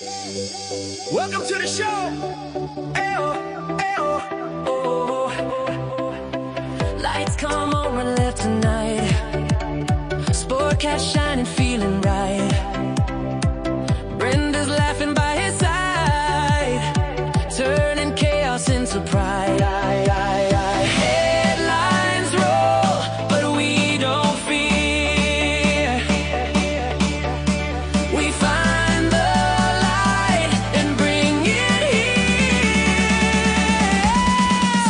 Welcome to the show. Ayo, ayo, oh. Lights come on and left tonight. Sportcat shining, feeling right. Brenda's laughing by his side, turning chaos into pride. Headlines roll, but we don't fear. We find the light and bring it here.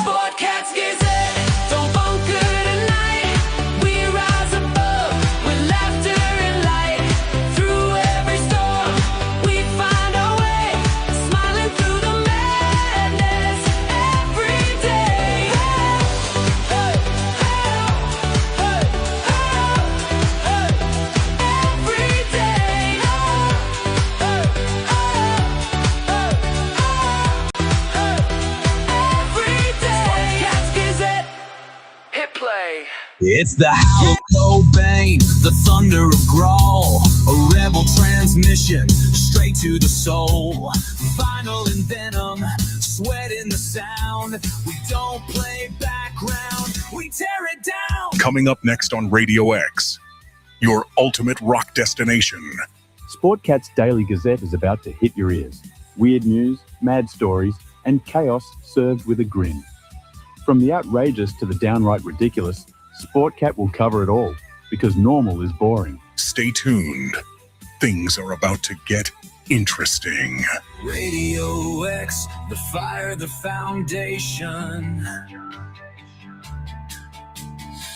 Sportcat's Gazette, don't bunker tonight. We rise above with laughter and light. Through every storm, we find our way, smiling through the madness every day. Hey, hey, hey, hey, hey, every day. Hey, every day. Sportcat's Gazette, hit play. It's the howl of Cobain, the thunder of Grawl, a rebel transmission straight to the soul. Vinyl and venom, sweat in the sound. We don't play background, we tear it down. Coming up next on Radio X, your ultimate rock destination. Sportcat's Daily Gazette is about to hit your ears. Weird news, mad stories, and chaos served with a grin. From the outrageous to the downright ridiculous, Sportcat will cover it all, because normal is boring. Stay tuned. Things are about to get interesting. Radio X, the fire, the foundation.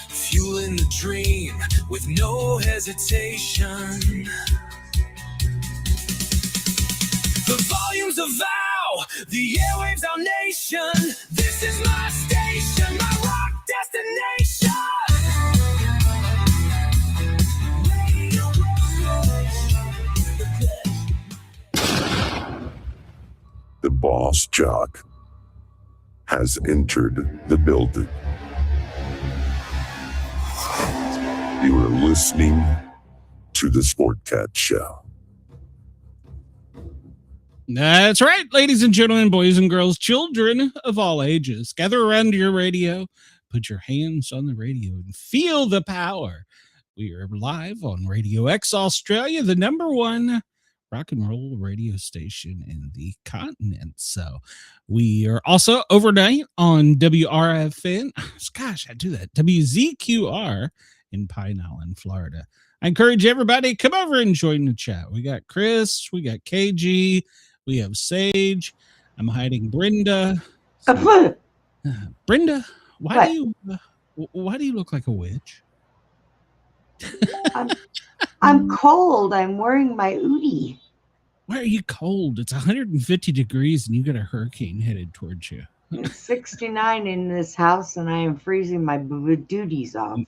Fueling the dream with no hesitation. The volumes of vow, the airwaves, our nation. This is my station, my rock destination. The boss jock has entered the building. You are listening to the Sportcat Show. That's right, ladies and gentlemen, boys and girls, children of all ages. Gather around your radio, put your hands on the radio, and feel the power. We are live on Radio X Australia, the #1 rock and roll radio station in the continent. So we are also overnight on WRFN. Gosh, I do that. WZQR in Pine Island, Florida. I encourage everybody, come over and join the chat. We got Chris, we got KG, we have Sage. I'm hiding Brenda. Brenda, why do you look like a witch? I'm cold. I'm wearing my Udi. Why are you cold? It's 150 degrees and you got a hurricane headed towards you. It's 69 in this house and I am freezing my duties off.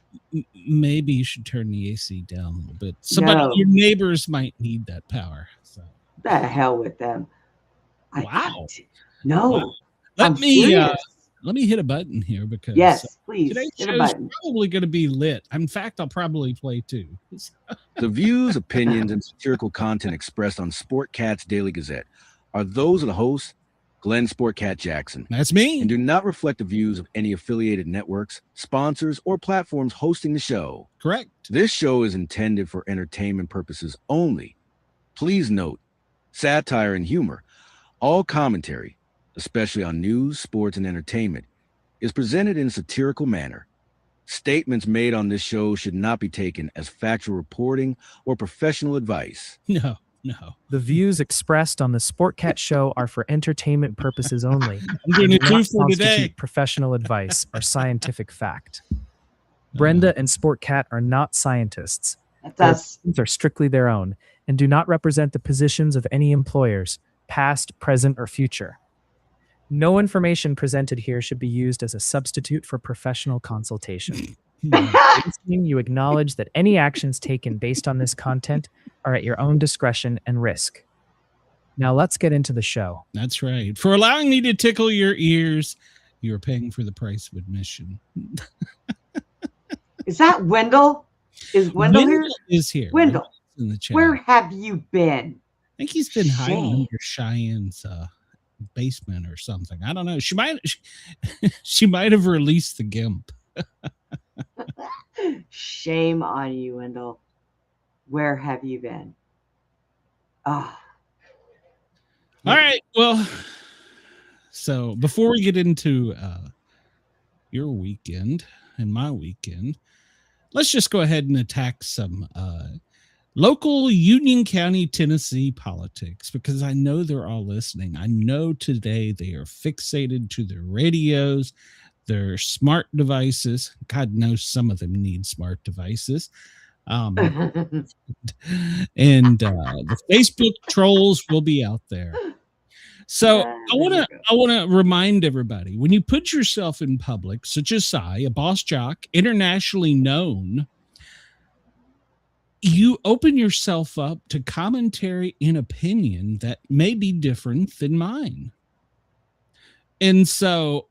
Maybe you should turn the AC down a little bit. Your neighbors might need that power. So the hell with them. Wow. No. Let me hit a button here because yes, please. Today's show is probably going to be lit. In fact, I'll probably play two. The views, opinions, and satirical content expressed on Sportcat's Daily Gazette are those of the host, Glen Sportcat Jackson. That's me. And do not reflect the views of any affiliated networks, sponsors, or platforms hosting the show. Correct. This show is intended for entertainment purposes only. Please note, satire and humor, all commentary, especially on news, sports, and entertainment, is presented in a satirical manner. Statements made on this show should not be taken as factual reporting or professional advice. No. The views expressed on the Sportcat show are for entertainment purposes only. I'm doing it too for today. Constitute professional advice or scientific fact. Brenda and Sportcat are not scientists. Their opinions are strictly their own and do not represent the positions of any employers, past, present, or future. No information presented here should be used as a substitute for professional consultation. You acknowledge that any actions taken based on this content are at your own discretion and risk. Now let's get into the show. That's right. For allowing me to tickle your ears, you're paying for the price of admission. Is that Wendell? Is Wendell here? Is here. Wendell, in the chat. Where have you been? think he's been hiding under Cheyenne's basement or something. I don't know. She might have released the GIMP. Shame on you, Wendell. Where have you been? All right. Well, so before we get into your weekend and my weekend, let's just go ahead and attack some local Union County, Tennessee politics, because I know they're all listening. I know today they are fixated to their radios, their smart devices. God knows some of them need smart devices. And the Facebook trolls will be out there. So I want to remind everybody, when you put yourself in public, such as I, a boss jock, internationally known, you open yourself up to commentary and opinion that may be different than mine. And so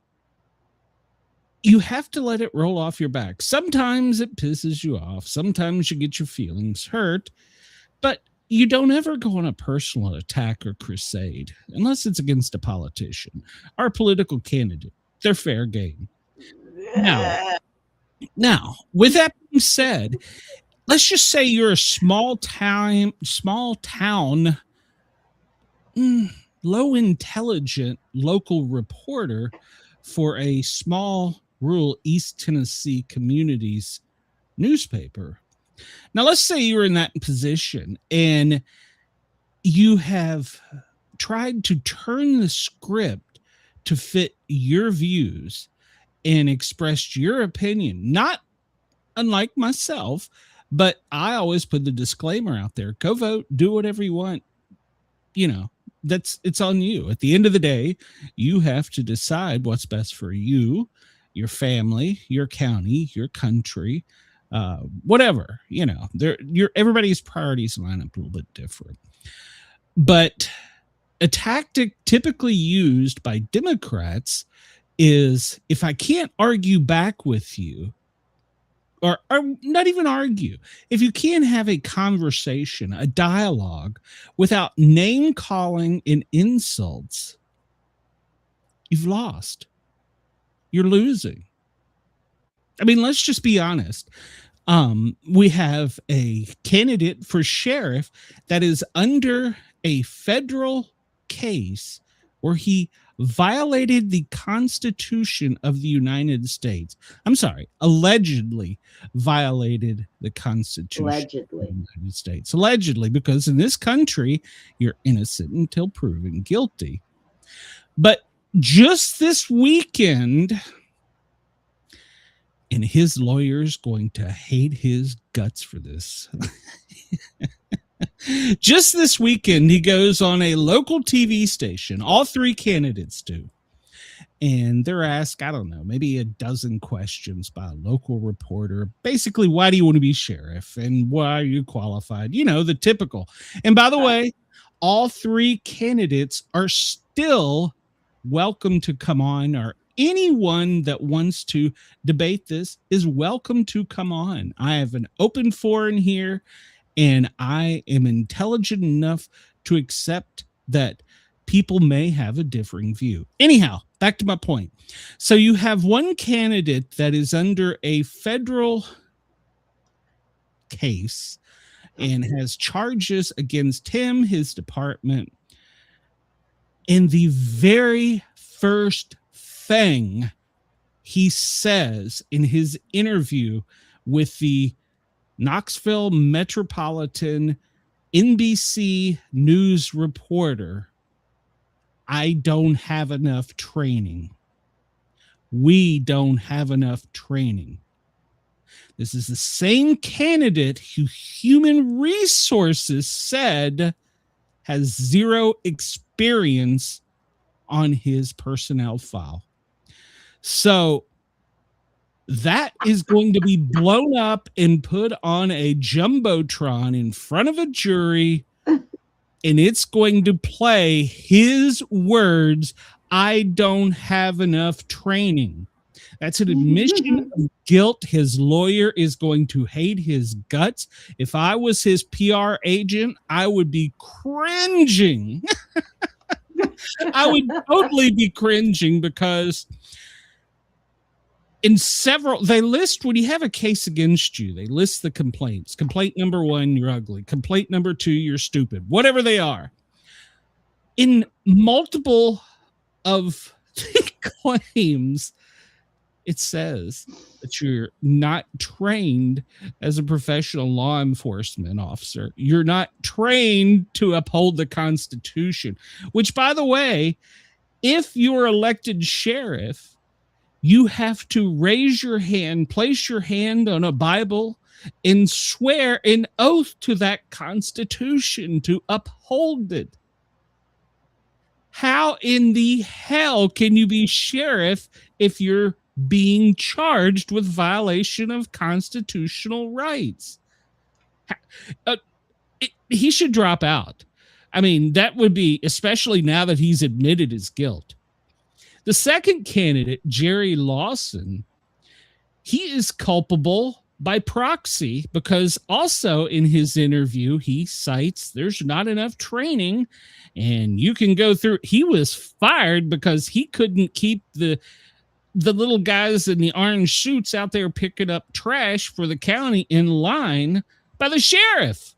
you have to let it roll off your back. Sometimes it pisses you off. Sometimes you get your feelings hurt, but you don't ever go on a personal attack or crusade unless it's against a politician or a political candidate. They're fair game. Now, with that being said, let's just say you're a small town, low intelligent local reporter for a small rural East Tennessee community's newspaper. Now, let's say you're in that position and you have tried to turn the script to fit your views and expressed your opinion, not unlike myself, but I always put the disclaimer out there. Go vote, do whatever you want. You know, it's on you. At the end of the day, you have to decide what's best for you, your family, your county, your country, whatever. You know, everybody's priorities line up a little bit different. But a tactic typically used by Democrats is, if I can't argue back with you, or not even argue, if you can't have a conversation, a dialogue without name calling and insults, you've lost. You're losing. I mean, let's just be honest. We have a candidate for sheriff that is under a federal case where he violated the Constitution of the United States. I'm sorry, allegedly violated the Constitution of the United States. Allegedly, because in this country, you're innocent until proven guilty. But just this weekend, and his lawyer's going to hate his guts for this. Just this weekend, he goes on a local TV station. All three candidates do. And they're asked, I don't know, maybe a dozen questions by a local reporter. Basically, why do you want to be sheriff? And why are you qualified? You know, the typical. And by the way, all three candidates are still welcome to come on, or anyone that wants to debate this is welcome to come on. I have an open forum here. And I am intelligent enough to accept that people may have a differing view. Anyhow, back to my point. So you have one candidate that is under a federal case and has charges against him, his department. And the very first thing he says in his interview with the Knoxville Metropolitan NBC News reporter, I don't have enough training. We don't have enough training. This is the same candidate who Human Resources said has zero experience on his personnel file. So that is going to be blown up and put on a jumbotron in front of a jury, and it's going to play his words, I don't have enough training. That's an admission of guilt. His lawyer is going to hate his guts. If I was his PR agent, I would be cringing. I would totally be cringing because in several, they list when you have a case against you, they list the complaints. Complaint number 1, you're ugly. Complaint number 2, you're stupid. Whatever they are. In multiple of the claims, it says that you're not trained as a professional law enforcement officer. You're not trained to uphold the Constitution, which, by the way, if you're elected sheriff, you have to raise your hand, place your hand on a Bible, and swear an oath to that Constitution to uphold it. How in the hell can you be sheriff if you're being charged with violation of constitutional rights? He should drop out. I mean, that would be, especially now that he's admitted his guilt. The second candidate, Jerry Lawson, he is culpable by proxy because also in his interview, he cites there's not enough training and you can go through. He was fired because he couldn't keep the little guys in the orange suits out there picking up trash for the county in line by the sheriff.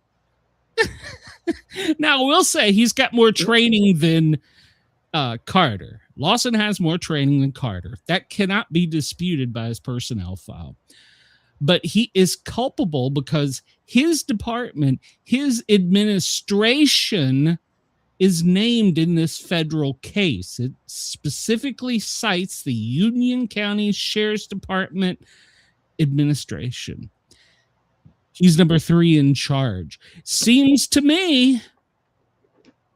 Now, we'll say he's got more training than Carter. Lawson has more training than Carter. That cannot be disputed by his personnel file. But he is culpable because his department, his administration is named in this federal case. It specifically cites the Union County Sheriff's Department administration. He's number 3 in charge. Seems to me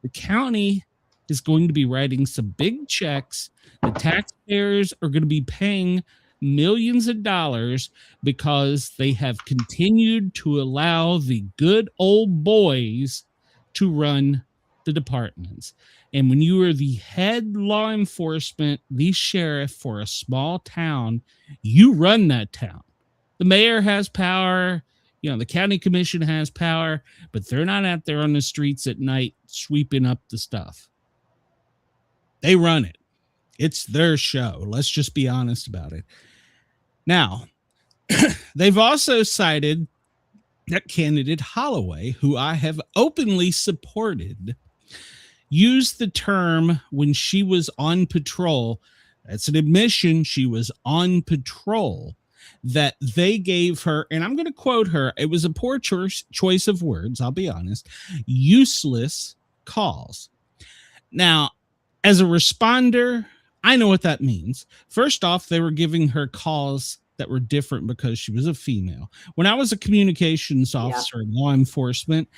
the county is going to be writing some big checks. The taxpayers are going to be paying millions of dollars because they have continued to allow the good old boys to run the departments. And when you are the head law enforcement, the sheriff for a small town, you run that town. The mayor has power, the county commission has power, but they're not out there on the streets at night sweeping up the stuff. They run it. It's their show. Let's just be honest about it. Now, they've also cited that candidate Holloway, who I have openly supported, used the term when she was on patrol. That's an admission. She was on patrol. That they gave her, and I'm going to quote her, it was a poor choice of words, I'll be honest, useless calls. Now, as a responder, I know what that means. First off, they were giving her calls that were different because she was a female. When I was a communications officer in law enforcement,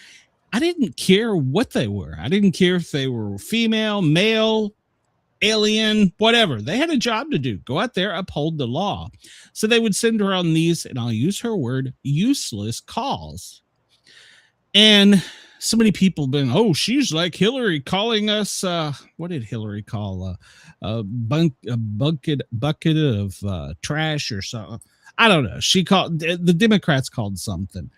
I didn't care what they were. I didn't care if they were female, male, alien, whatever. They had a job to do. Go out there, uphold the law. So they would send her on these, and I'll use her word, useless calls. And so many people have been, oh, she's like Hillary calling us, what did Hillary call? A bucket of trash or something. I don't know. She called, the Democrats called something.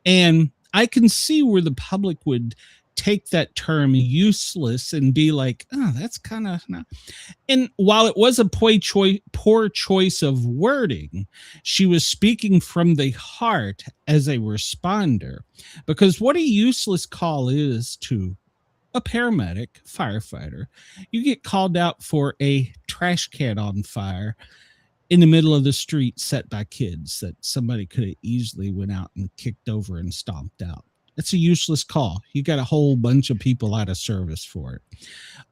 And I can see where the public would take that term useless and be like, oh, that's kind of not. And while it was a poor choice of wording, she was speaking from the heart as a responder, because what a useless call is to a paramedic, firefighter, you get called out for a trash can on fire in the middle of the street set by kids that somebody could have easily went out and kicked over and stomped out. It's a useless call. You got a whole bunch of people out of service for it.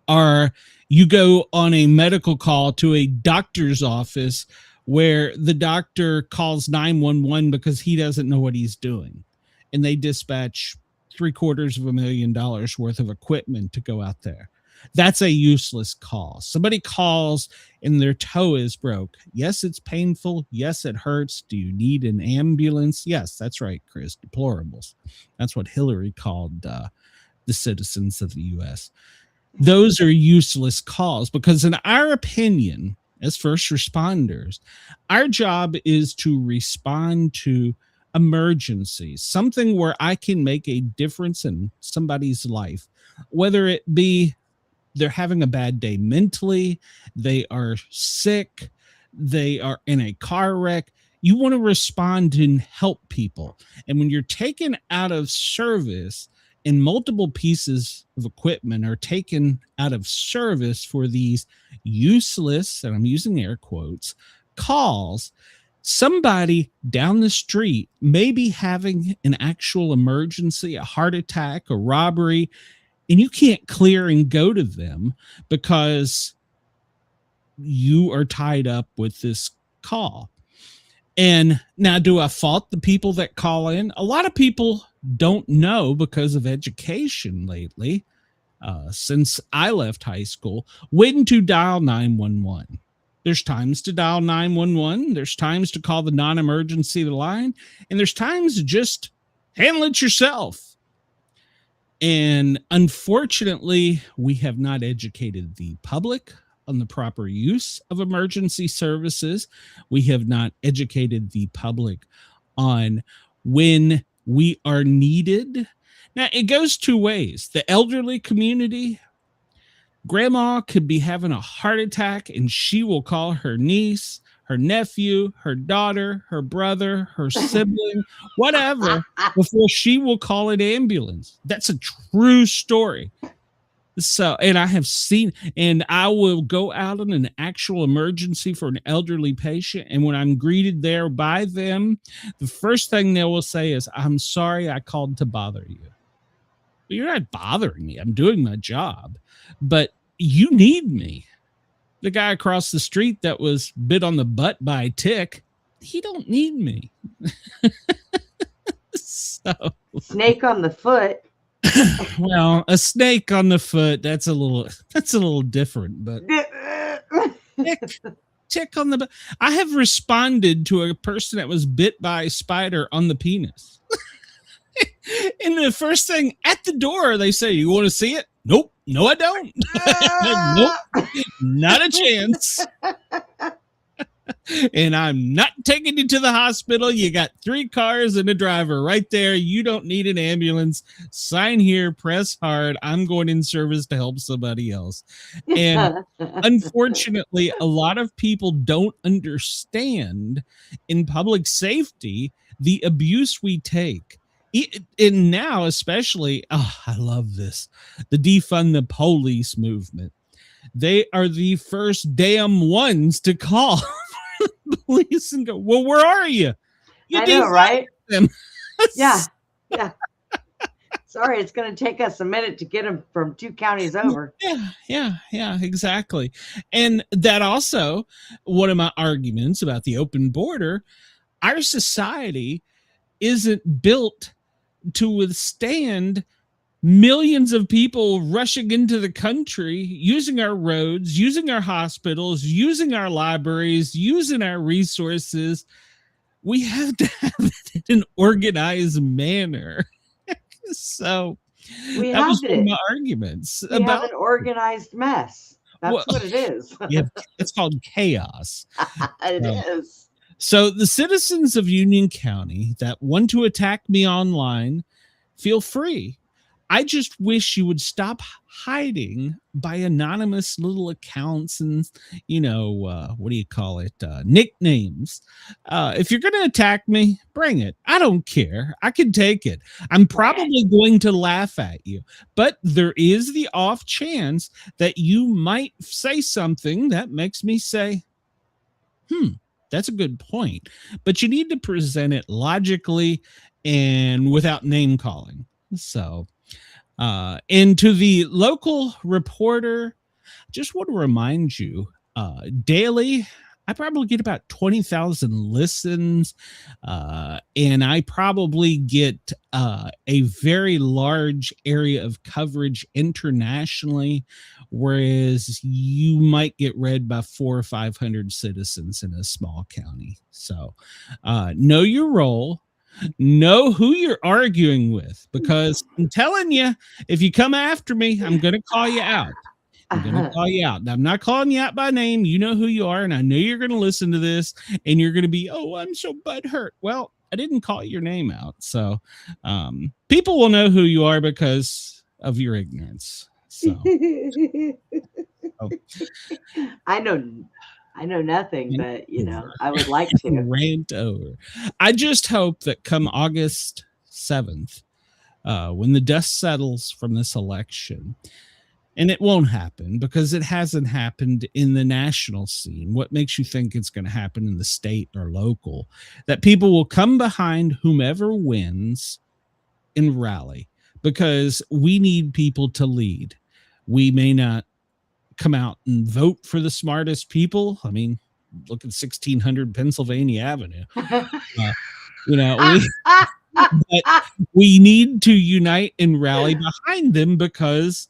Or you go on a medical call to a doctor's office where the doctor calls 911 because he doesn't know what he's doing. And they dispatch $750,000 worth of equipment to go out there. That's a useless call. Somebody calls and their toe is broke. Yes, it's painful. Yes, it hurts. Do you need an ambulance? Yes, that's right, Chris. Deplorables. That's what Hillary called the citizens of the U.S. Those are useless calls because in our opinion, as first responders, our job is to respond to emergencies, something where I can make a difference in somebody's life, whether it be they're having a bad day mentally, they are sick, they are in a car wreck. You want to respond and help people. And when you're taken out of service and multiple pieces of equipment are taken out of service for these useless, and I'm using air quotes, calls, somebody down the street may be having an actual emergency, a heart attack, a robbery, and you can't clear and go to them because you are tied up with this call. And now, do I fault the people that call in? A lot of people don't know because of education lately, since I left high school, when to dial 911. There's times to dial 911. There's times to call the non-emergency line. And there's times to just handle it yourself. And unfortunately, we have not educated the public on the proper use of emergency services. We have not educated the public on when we are needed. Now, it goes two ways. The elderly community, grandma could be having a heart attack and she will call her niece, her nephew, her daughter, her brother, her sibling, whatever, before she will call an ambulance. That's a true story. So, and I have seen, and I will go out on an actual emergency for an elderly patient. And when I'm greeted there by them, the first thing they will say is, "I'm sorry I called to bother you." Well, you're not bothering me. I'm doing my job, but you need me. The guy across the street that was bit on the butt by a tick, he don't need me. So, snake on the foot. Well, a snake on the foot, that's a little different, but tick on the butt. I have responded to a person that was bit by a spider on the penis. And the first thing at the door, they say, "You want to see it?" Nope. No, I don't. Nope. Not a chance. And I'm not taking you to the hospital. You got 3 cars and a driver right there. You don't need an ambulance. Sign here, press hard. I'm going in service to help somebody else. And unfortunately, a lot of people don't understand in public safety the abuse we take. And now, especially, I love this, the defund the police movement. They are the first damn ones to call the police and go, "Well, where are you?" I know, right? Them. Yeah. Sorry, it's going to take us a minute to get them from 2 counties over. Yeah, exactly. And that also, one of my arguments about the open border, our society isn't built to withstand millions of people rushing into the country, using our roads, using our hospitals, using our libraries, using our resources. We have to have it in an organized manner. So that was one of my arguments. We have an organized mess. That's what it is. Yeah, it's called chaos. It is. So the citizens of Union County that want to attack me online, feel free. I just wish you would stop hiding by anonymous little accounts and, what do you call it? Nicknames. If you're going to attack me, bring it. I don't care. I can take it. I'm probably going to laugh at you, but there is the off chance that you might say something that makes me say, that's a good point. But you need to present it logically and without name calling. So, and to the local reporter, just want to remind you, daily, I probably get about 20,000 listens, and I probably get a very large area of coverage internationally, whereas you might get read by 400 or 500 citizens in a small county. So know your role. Know who you're arguing with, because I'm telling you, if you come after me, I'm going to call you out. I'm going to call you out. Now, I'm not calling you out by name. You know who you are, and I know you're going to listen to this, and you're going to be, oh, I'm so butthurt. Well, I didn't call your name out. So people will know who you are because of your ignorance. So I know nothing, but you know, I would like to rant over. I just hope that come August 7th, when the dust settles from this election, and it won't happen because it hasn't happened in the national scene. What makes you think it's going to happen in the state or local? That people will come behind whomever wins and rally, because we need people to lead. We may not come out and vote for the smartest people. I mean, look at 1600 Pennsylvania Avenue. But we need to unite and rally behind them because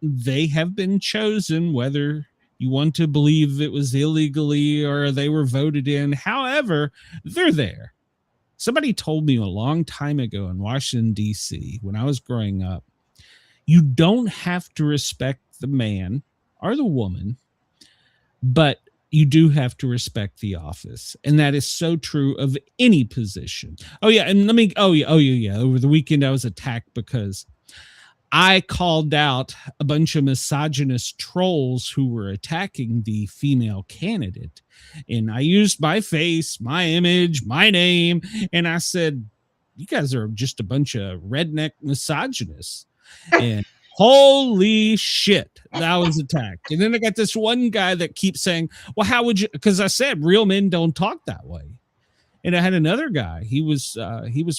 they have been chosen, whether you want to believe it was illegally or they were voted in. However, they're there. Somebody told me a long time ago in Washington, D.C., when I was growing up, you don't have to respect the man or the woman, but you do have to respect the office. And that is so true of any position. Over the weekend I was attacked because I called out a bunch of misogynist trolls who were attacking the female candidate. And I used my face, my image, my name, and I said, you guys are just a bunch of redneck misogynists. And holy shit, that was attacked. And then I got this one guy that keeps saying, well, how would you, because I said real men don't talk that way. And I had another guy, he was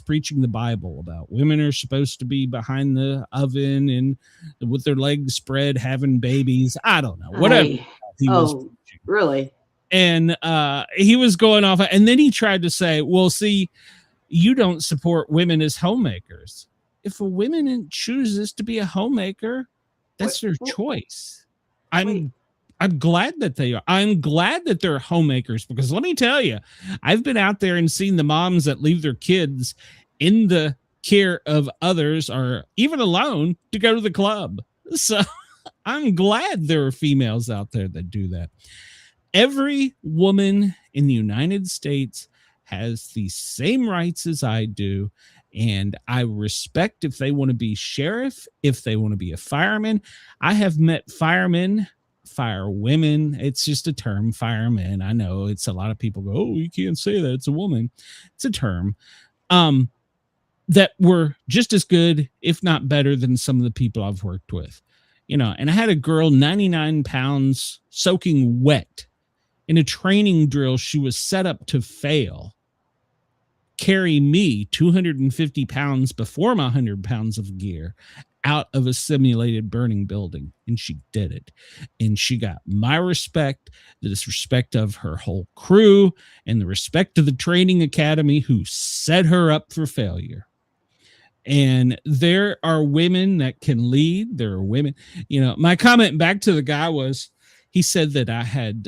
preaching the Bible about women are supposed to be behind the oven and with their legs spread having babies. I don't know, whatever. He was really? And he was going off, and then he tried to say, well, see, you don't support women as homemakers. If a woman chooses to be a homemaker, that's their choice. I'm glad that they are. I'm glad that they're homemakers, because let me tell you, I've been out there and seen the moms that leave their kids in the care of others or even alone to go to the club. So I'm glad there are females out there that do that. Every woman in the United States has the same rights as I do. And I respect if they want to be sheriff, if they want to be a fireman. I have met firemen, firewomen. It's just a term, firemen. I know it's a lot of people go, oh, you can't say that. It's a woman. It's a term. That were just as good, if not better, than some of the people I've worked with. You know, and I had a girl 99 pounds soaking wet in a training drill. She was set up to fail. Carry me 250 pounds before my 100 pounds of gear out of a simulated burning building. And she did it. And she got my respect, the respect of her whole crew, and the respect of the training academy who set her up for failure. And there are women that can lead. There are women, you know, my comment back to the guy was, he said that I had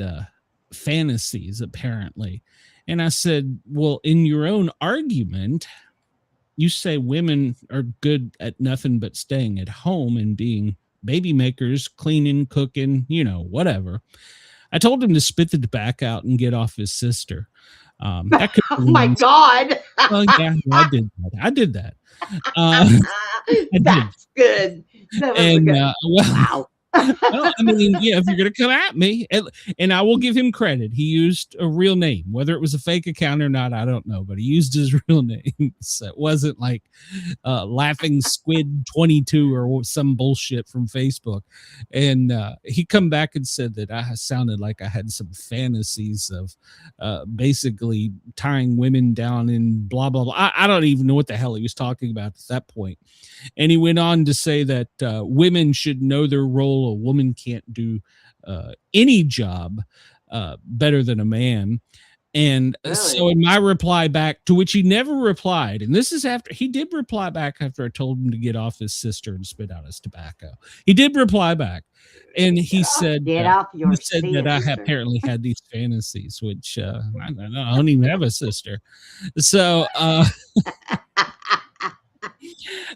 fantasies, apparently. And I said, well, in your own argument, you say women are good at nothing but staying at home and being baby makers, cleaning, cooking, you know, whatever. I told him to spit the tobacco out and get off his sister. That could oh my God. Well, yeah, I did that. That's good. That was and, good. Wow. Well, I mean, yeah, if you're going to come at me, and I will give him credit, he used a real name. Whether it was a fake account or not, I don't know, but he used his real name. So it wasn't like Laughing Squid 22 or some bullshit from Facebook. And he come back and said that I sounded like I had some fantasies of basically tying women down and blah, blah, blah. I don't even know what the hell he was talking about at that point. And he went on to say that women should know their role. A woman can't do any job better than a man. And Really? So in my reply back, to which he never replied, and this is after he did reply back after I told him to get off his sister and spit out his tobacco. He did reply back, and he said, "Get off your he said that I sister." apparently had these fantasies, which I don't even have a sister. So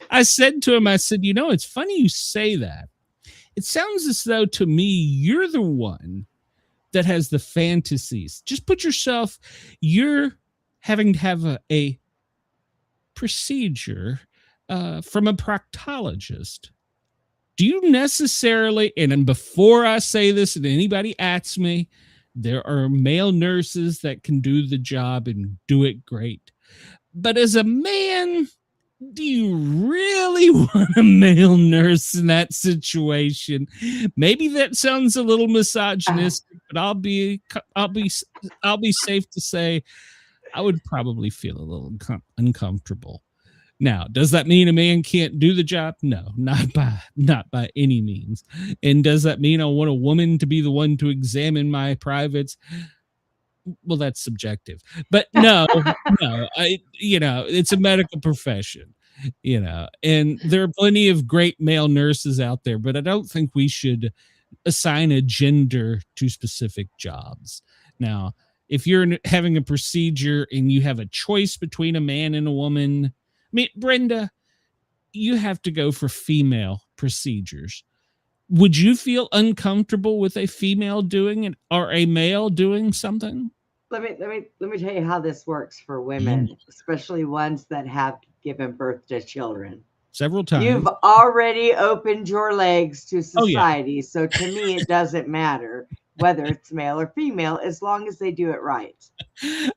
I said to him, I said, you know, it's funny you say that. it sounds as though to me you're the one that has the fantasies. Just put yourself, you're having to have a procedure from a proctologist. Do you necessarily, and before I say this and anybody asks me, there are male nurses that can do the job and do it great. But as a man, do you really want a male nurse in that situation? Maybe that sounds a little misogynistic, but I'll be safe to say I would probably feel a little uncomfortable. Now, does that mean a man can't do the job? No, not by any means. And does that mean I want a woman to be the one to examine my privates? Well, that's subjective. But no, it's a medical profession, and there are plenty of great male nurses out there, but I don't think we should assign a gender to specific jobs. Now, if you're having a procedure and you have a choice between a man and a woman, I mean, Brenda, you have to go for female procedures. Would you feel uncomfortable with a female doing it or a male doing something? Let me tell you how this works for women, especially ones that have given birth to children. Several times. You've already opened your legs to society, Oh, yeah. So to me, it doesn't matter whether it's male or female, as long as they do it right.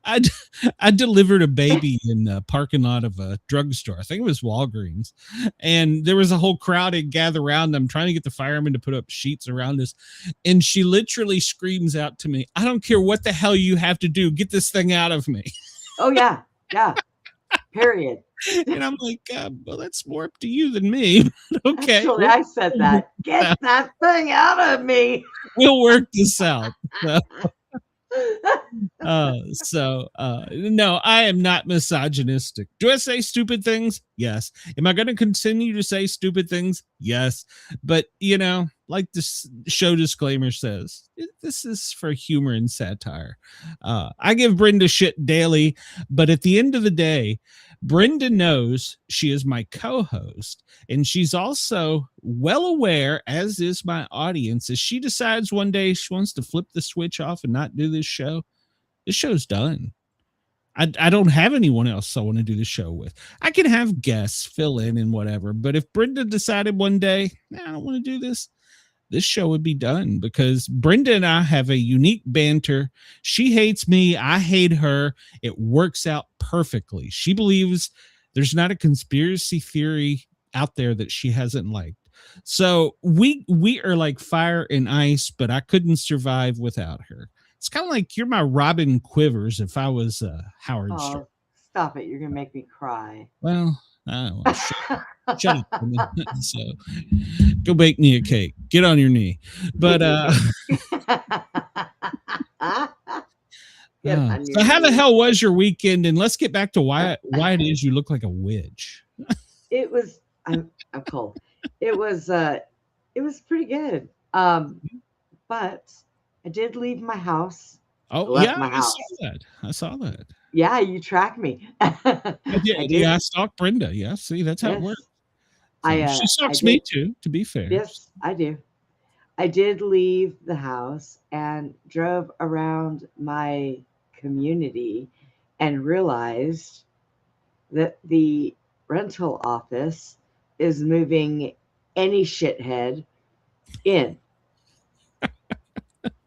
I delivered a baby in the parking lot of a drugstore. I think it was Walgreens. And there was a whole crowd that gathered around. I'm trying to get the firemen to put up sheets around us. And she literally screams out to me, "I don't care what the hell you have to do. Get this thing out of me." Oh, yeah. Yeah. Period. And I'm like, well, that's more up to you than me. Okay. Actually, I said that. Get that thing out of me. We'll work this out. No, I am not misogynistic. Do I say stupid things? Yes. Am I going to continue to say stupid things? Yes. But, like this show disclaimer says, this is for humor and satire. I give Brenda shit daily, but at the end of the day, Brenda knows she is my co-host, and she's also well aware, as is my audience, if she decides one day she wants to flip the switch off and not do this show's done. I don't have anyone else I want to do the show with. I can have guests fill in and whatever, but if Brenda decided one day, I don't want to do this show would be done, because Brenda and I have a unique banter. She hates me. I hate her. It works out perfectly. She believes there's not a conspiracy theory out there that she hasn't liked. So we are like fire and ice, but I couldn't survive without her. It's kind of like you're my Robin Quivers if I was Howard Stern. Stop it. You're going to make me cry. Well, shut up. So go bake me a cake. Get on your knee. But so how the hell was your weekend? And let's get back to why it is you look like a witch. It was I'm cold. It was pretty good. But I did leave my house. Oh, yeah, I saw that. Yeah, you track me. I did. Yeah, I stalked Brenda. Yeah, see, that's how it works. So she stalks me too, to be fair. Yes, I do. I did leave the house and drove around my community and realized that the rental office is moving any shithead in.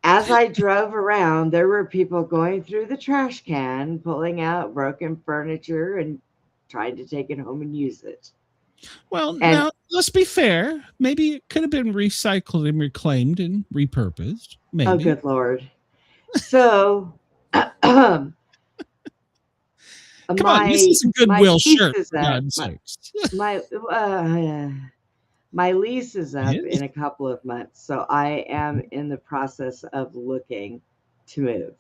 As I drove around, there were people going through the trash can, pulling out broken furniture and trying to take it home and use it. Well, now, let's be fair. Maybe it could have been recycled and reclaimed and repurposed. Maybe. Oh, good Lord. So, come on, this is a Goodwill shirt, for God's sakes. My lease is up in a couple of months, so I am in the process of looking to move.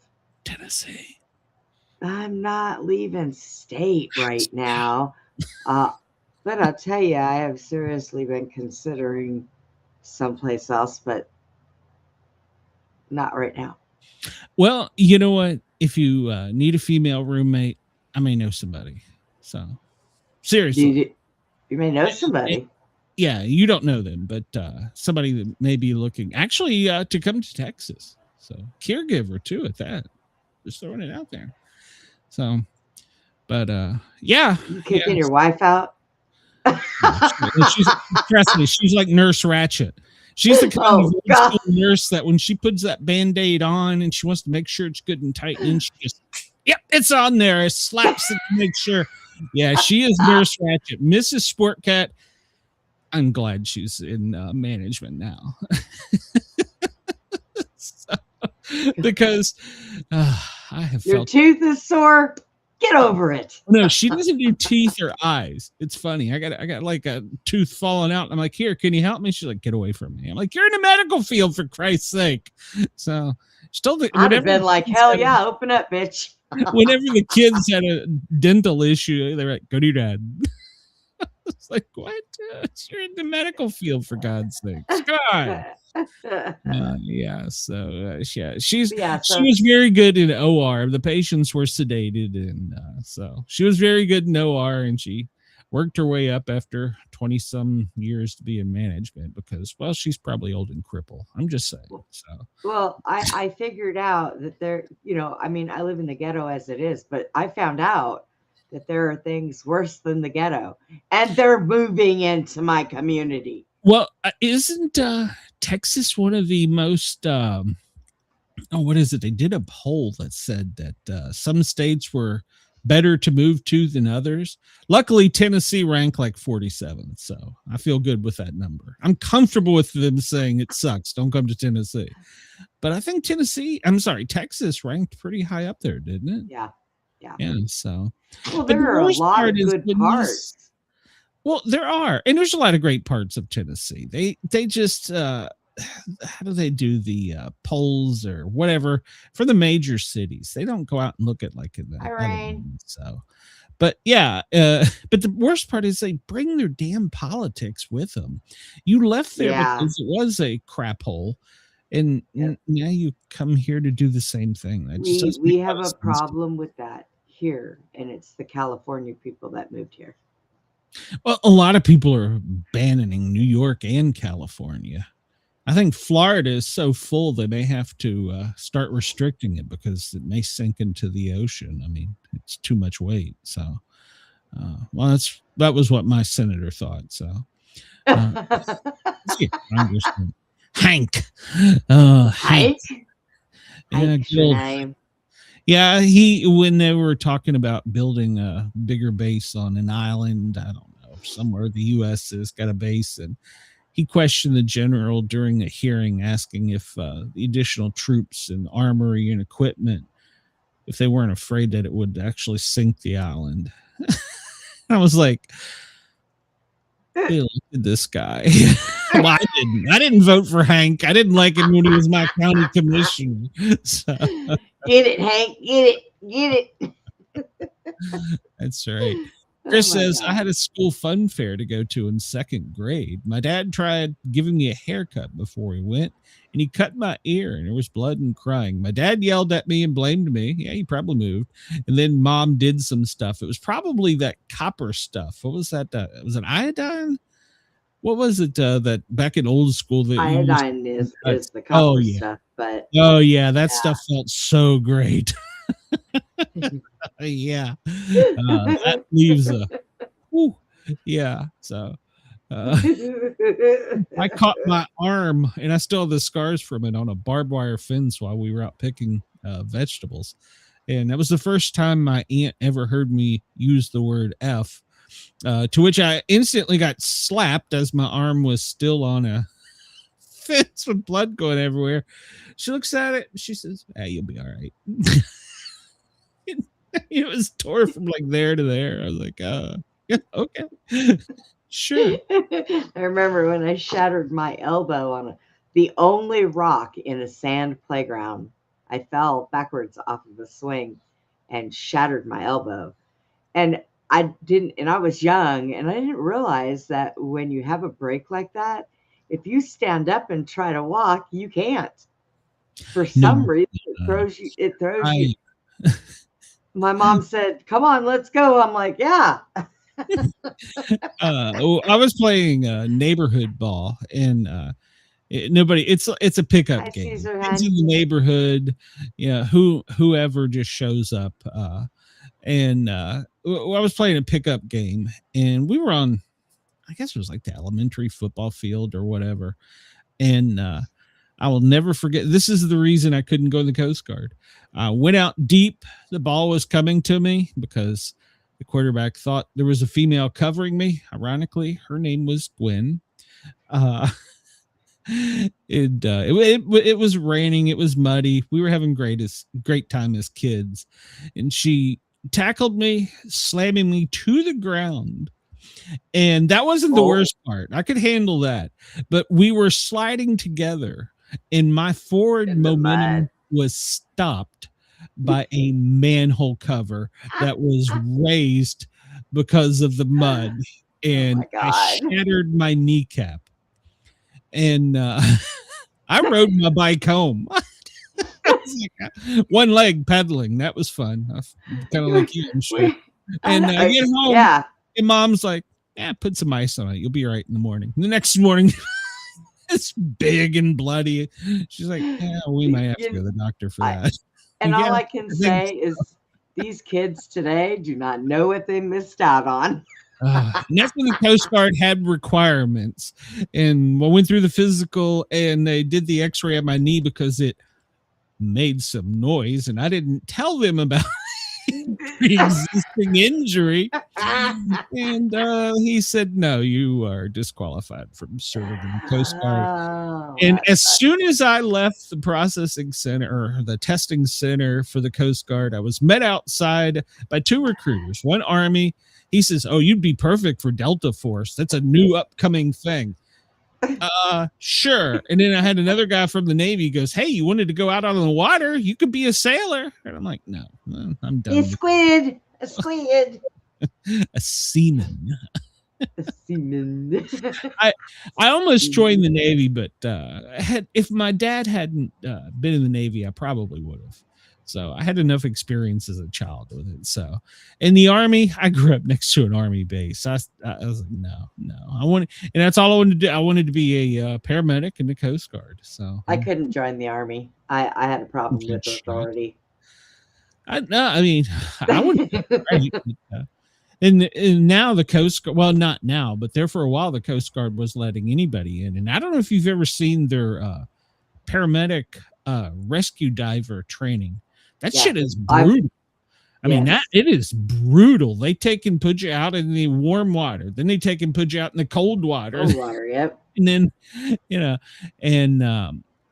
Tennessee. I'm not leaving state right now, but I'll tell you, I have seriously been considering someplace else, but not right now. Well, you know what? If you need a female roommate, I may know somebody. So, seriously. You may know somebody. yeah, you don't know them, but somebody that may be looking actually to come to Texas. So caregiver too at that. Just throwing it out there. So, but yeah. You kicking your wife out? Trust me, she's like Nurse Ratchet. She's the kind of old school nurse that when she puts that Band-Aid on and she wants to make sure it's good and tight, and she just, yep, it's on there. It slaps it to make sure. Yeah, she is Nurse Ratchet. Mrs. Sportcat, I'm glad she's in management now. So, because I have your tooth is sore. Get over it. No, she doesn't do teeth or eyes. It's funny. I got like a tooth falling out. I'm like, here, can you help me? She's like, get away from me. I'm like, you're in the medical field, for Christ's sake. So she told me, I'd have been like, hell yeah, open up, bitch. Whenever the kids had a dental issue, they're like, go to your dad. It's like, what? You're in the medical field, for God's sake. Come on. Yeah, so yeah, she was very good in OR. The patients were sedated, and so she was very good in OR, and she worked her way up after 20 some years to be in management because, well, she's probably old and crippled. I'm just saying. So well, I figured out that there, I mean, I live in the ghetto as it is, but I found out that there are things worse than the ghetto, and they're moving into my community. Well, isn't Texas one of the most, what is it? They did a poll that said that some states were better to move to than others. Luckily, Tennessee ranked like 47th, so I feel good with that number. I'm comfortable with them saying it sucks. Don't come to Tennessee. But I think Texas ranked pretty high up there, didn't it? Yeah. Yeah, so. Well, there are a lot of good parts. Well, there are, and there's a lot of great parts of Tennessee. They just how do they do the polls or whatever for the major cities? They don't go out and look at like in the other ones, so. But yeah, but the worst part is they bring their damn politics with them. You left there because it was a crap hole, and now you come here to do the same thing. We have a problem with that here, and it's the California people that moved here. Well, a lot of people are banning New York and California. I think Florida is so full they may have to start restricting it because it may sink into the ocean. I mean, it's too much weight. So, well, that was what my senator thought. So, Hank. Hank. Yeah, when they were talking about building a bigger base on an island, I don't know, somewhere the U.S. has got a base, and he questioned the general during a hearing, asking if the additional troops and armory and equipment, if they weren't afraid that it would actually sink the island. I was like, hey, look at this guy. Well, I didn't vote for Hank. I didn't like him when he was my county commissioner. So. Get it, Hank. Get it. That's right. Chris says, I had a school fun fair to go to in 2nd grade. My dad tried giving me a haircut before he went, and he cut my ear, and there was blood and crying. My dad yelled at me and blamed me. Yeah, he probably moved. And then Mom did some stuff. It was probably that copper stuff. What was that? Was it iodine? What was it that back in old school? That iodine is the copper stuff. But that stuff felt so great. Yeah, that leaves a so I caught my arm, and I still have the scars from it, on a barbed wire fence while we were out picking vegetables, and that was the first time my aunt ever heard me use the word F, to which I instantly got slapped as my arm was still on a fence with blood going everywhere. She looks at it, she says, you'll be all right. It was tore from like there to there. I was like, yeah, okay. Sure. I remember when I shattered my elbow on the only rock in a sand playground. I fell backwards off of the swing and shattered my elbow. And I was young, and I didn't realize that when you have a break like that, if you stand up and try to walk, you can't. For some reason, it throws you. My mom said, come on, let's go. I'm like, yeah. I was playing neighborhood ball, and it's a pickup Hi, game. Caesar. Kids Hi. in the neighborhood, whoever just shows up. And I was playing a pickup game, and we were on, I guess it was like the elementary football field or whatever. And I will never forget. This is the reason I couldn't go in the Coast Guard. I went out deep. The ball was coming to me because the quarterback thought there was a female covering me. Ironically, her name was Gwen. It was raining. It was muddy. We were having great time as kids, and she tackled me, slamming me to the ground. And that wasn't the worst part. I could handle that, but we were sliding together, and my forward momentum was stopped by a manhole cover that was raised because of the mud, and I shattered my kneecap. And I rode my bike home. One leg pedaling. That was fun. Kind of like you, I'm sure. And I get home, and Mom's like, put some ice on it. You'll be right in the morning. The next morning, it's big and bloody. She's like, we might have to go to the doctor for that. And all I can say is these kids today do not know what they missed out on. And that's when the Coast Guard had requirements, and I went through the physical, and they did the x-ray of my knee because it made some noise, and I didn't tell them about pre-existing injury. And he said, no, you are disqualified from serving in the Coast Guard. And as soon as I left the processing center, or the testing center for the Coast Guard, I was met outside by two recruiters, one Army. He says, oh, you'd be perfect for Delta Force. That's a new upcoming thing. Sure. And then I had another guy from the Navy goes, hey, you wanted to go out on the water? You could be a sailor. And I'm like, no, I'm done. A squid. A seaman. A seaman. I almost joined the Navy, but if my dad hadn't been in the Navy, I probably would have. So I had enough experience as a child with it. So in the Army, I grew up next to an Army base. I was like, no. And that's all I wanted to do. I wanted to be a paramedic in the Coast Guard. So I couldn't join the Army. I had a problem with authority. I wouldn't. And now the Coast Guard, well, not now, but there for a while, the Coast Guard was letting anybody in. And I don't know if you've ever seen their paramedic rescue diver training. That shit is brutal. I mean, it is brutal. They take and put you out in the warm water. Then they take and put you out in the cold water. Cold water, yep. And then, and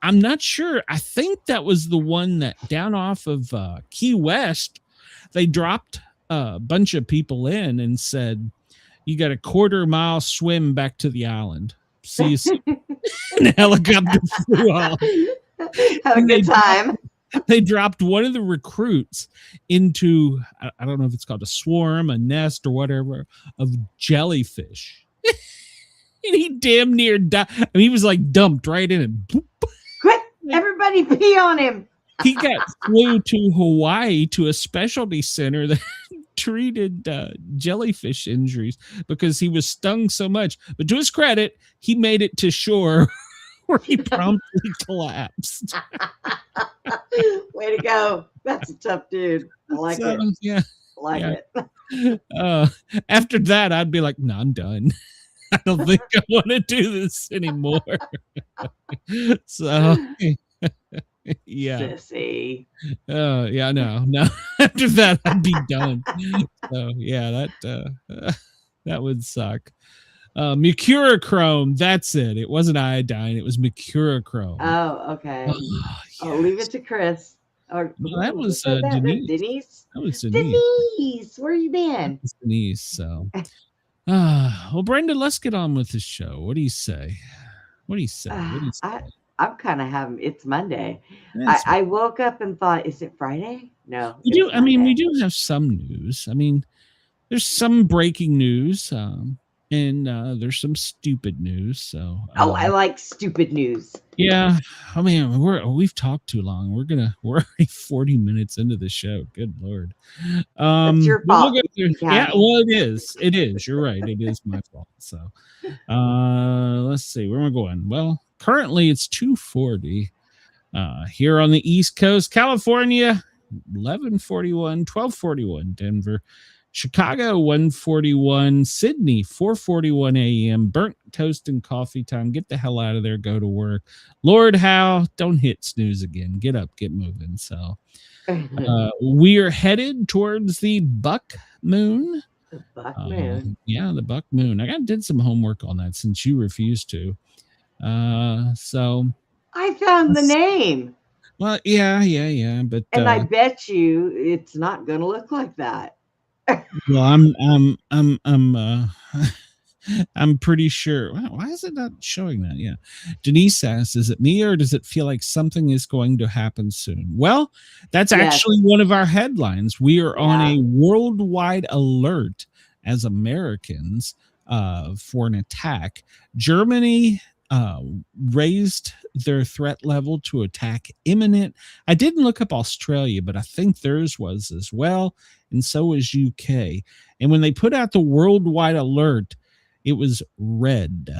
I'm not sure. I think that was the one that down off of Key West, they dropped a bunch of people in and said, you got a 1/4 mile swim back to the island. See you soon. And the helicopter flew off. Have a good time. They dropped one of the recruits into, I don't know if it's called a swarm, a nest, or whatever, of jellyfish. And he damn near died. I mean, he was like dumped right in it. Boop. Quick, everybody pee on him. He got flew to Hawaii to a specialty center that treated jellyfish injuries because he was stung so much. But to his credit, he made it to shore where he promptly collapsed. Way to go. That's a tough dude. I like it. Yeah. I like it. After that, I'd be like, no, I'm done. I don't think I want to do this anymore. So, yeah. Sissy. Yeah, no. After that, I'd be done. So, yeah, that would suck. Mercurochrome, that's it. It wasn't iodine, it was mercurochrome. Oh, okay. I'll leave it to Chris. Or that was Denise. Denise. That was Denise. Denise, where you been? Denise. So, well, Brenda, let's get on with the show. What do you say? I'm kind of having. It's Monday. I woke up and thought, is it Friday? No. We do have some news. I mean, there's some breaking news. And there's some stupid news. So I like stupid news. Yeah, I mean, we've talked too long. We're already 40 minutes into the show. Good Lord. It's your fault. Yeah, well, it is. It is. You're right. It is my fault. So, let's see where am I going. Well, currently it's 2:40 here on the East Coast, California, 11:41, 12:41, Denver. Chicago 1:41, Sydney 4:41 a.m. Burnt toast and coffee time. Get the hell out of there. Go to work. Lord Howe, don't hit snooze again. Get up, get moving. So we are headed towards the buck moon. The buck moon. Yeah, the buck moon. I did some homework on that since you refused to. So I found the name. Well, yeah. But and I bet you it's not going to look like that. Well, I'm pretty sure. Wow, why is it not showing that? Yeah. Denise asks, is it me or does it feel like something is going to happen soon? Well, that's actually one of our headlines. We are on a worldwide alert as Americans for an attack. Germany raised their threat level to attack imminent. I didn't look up Australia, but I think theirs was as well. And so was UK. And when they put out the worldwide alert, it was red.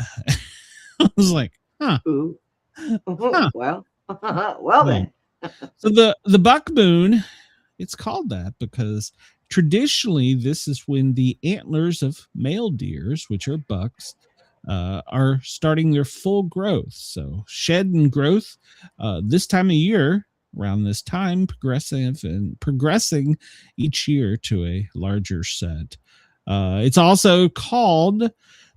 I was like, huh. Ooh. Huh. Well then. So the buck moon, it's called that because traditionally this is when the antlers of male deers, which are bucks, are starting their full growth. So shed and growth this time of year, around this time, progressing each year to a larger set. It's also called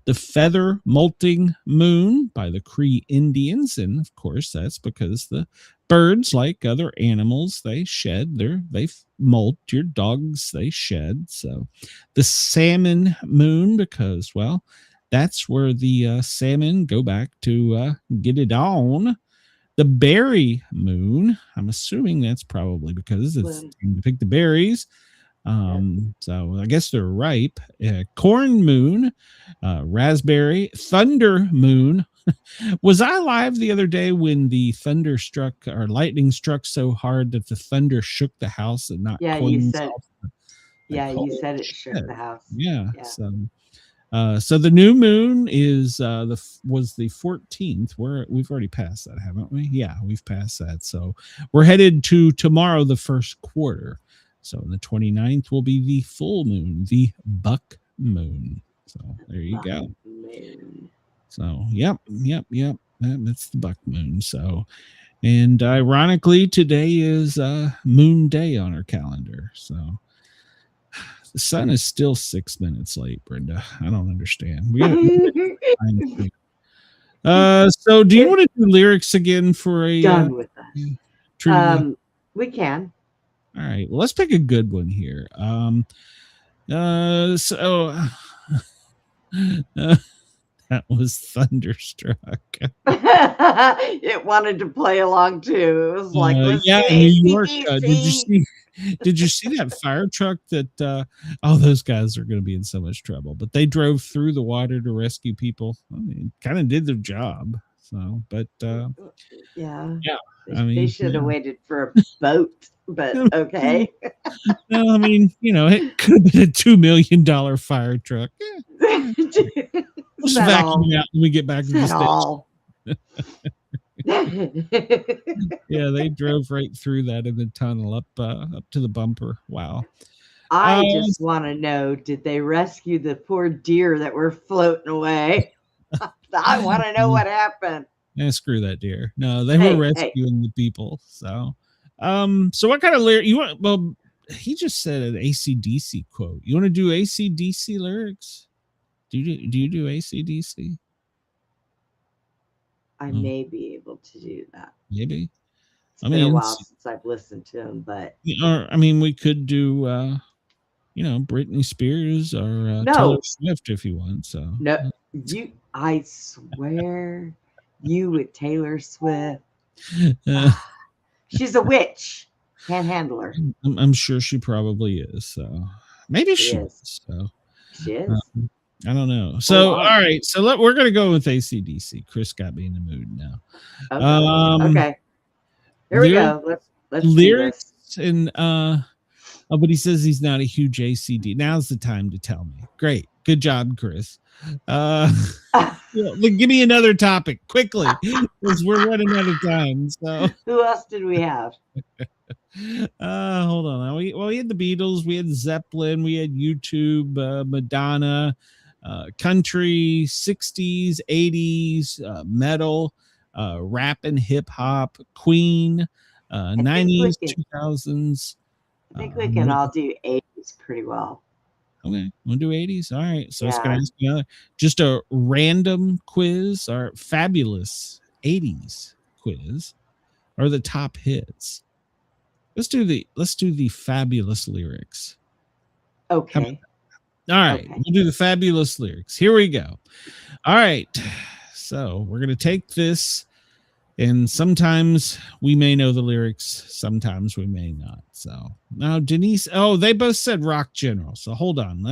the feather molting moon by the Cree Indians. And of course, that's because the birds, like other animals, they shed, they molt. Your dogs, they shed. So the salmon moon, because, well, that's where the salmon go back to get it on. The berry moon, I'm assuming that's probably because it's time to pick the berries. So I guess they're ripe. Corn moon, raspberry, thunder moon. Was I live the other day when the thunder struck or lightning struck so hard that the thunder shook the house and not you said you said it shook the house. Yeah. So the new moon is was the 14th. We've already passed that, haven't we? Yeah, we've passed that. So we're headed to tomorrow, the first quarter. So the 29th will be the full moon, the buck moon. So there you go. So yep. That's the buck moon. So, and ironically, today is Moon Day on our calendar. So. The sun is still 6 minutes late, Brenda. I don't understand. So do you want to do lyrics again for a done with that? We can. All right. Well, let's pick a good one here. That was Thunderstruck. It wanted to play along too. It was like, New York. Did you see that fire truck that those guys are going to be in so much trouble, but they drove through the water to rescue people. I mean, kind of did their job. So, but they should have waited for a boat, but okay. No, I mean, it could have been a $2 million fire truck. Just vacuum out when we get back to the station. Yeah, they drove right through that in the tunnel up to the bumper. Wow. I just want to know, did they rescue the poor deer that were floating away? I want to know what happened. Yeah, screw that deer. No, they were rescuing the people. So what kind of lyric you want? Well, he just said an AC/DC quote. You want to do AC/DC lyrics? Do you do AC/DC? I may be able to do that. Maybe. It's been a while since I've listened to him, but we could do Britney Spears or Taylor Swift if you want. So no, I swear, you with Taylor Swift. She's a witch. Can't handle her. I'm sure she probably is. So maybe she is. So she is. I don't know. So, all right. So we're going to go with AC/DC. Chris got me in the mood now. Okay. Here we go. Let's lyrics and but he says he's not a huge ACD. Now's the time to tell me. Great. Good job, Chris. Give me another topic quickly because we're running out of time. So who else did we have? Hold on. We had the Beatles, we had Zeppelin, we had YouTube, Madonna, country, 60s, 80s, metal, rap and hip hop, Queen, 90s, 2000s. I think we can all do 80s pretty well. Okay, we'll do 80s. All right. So it's gonna ask another just a random quiz, our fabulous 80s quiz, or the top hits. Let's do the fabulous lyrics. Okay. All right, we'll do the fabulous lyrics. Here we go. All right. So we're gonna take this, and sometimes we may know the lyrics, sometimes we may not. So now Denise, they both said rock general. So hold on.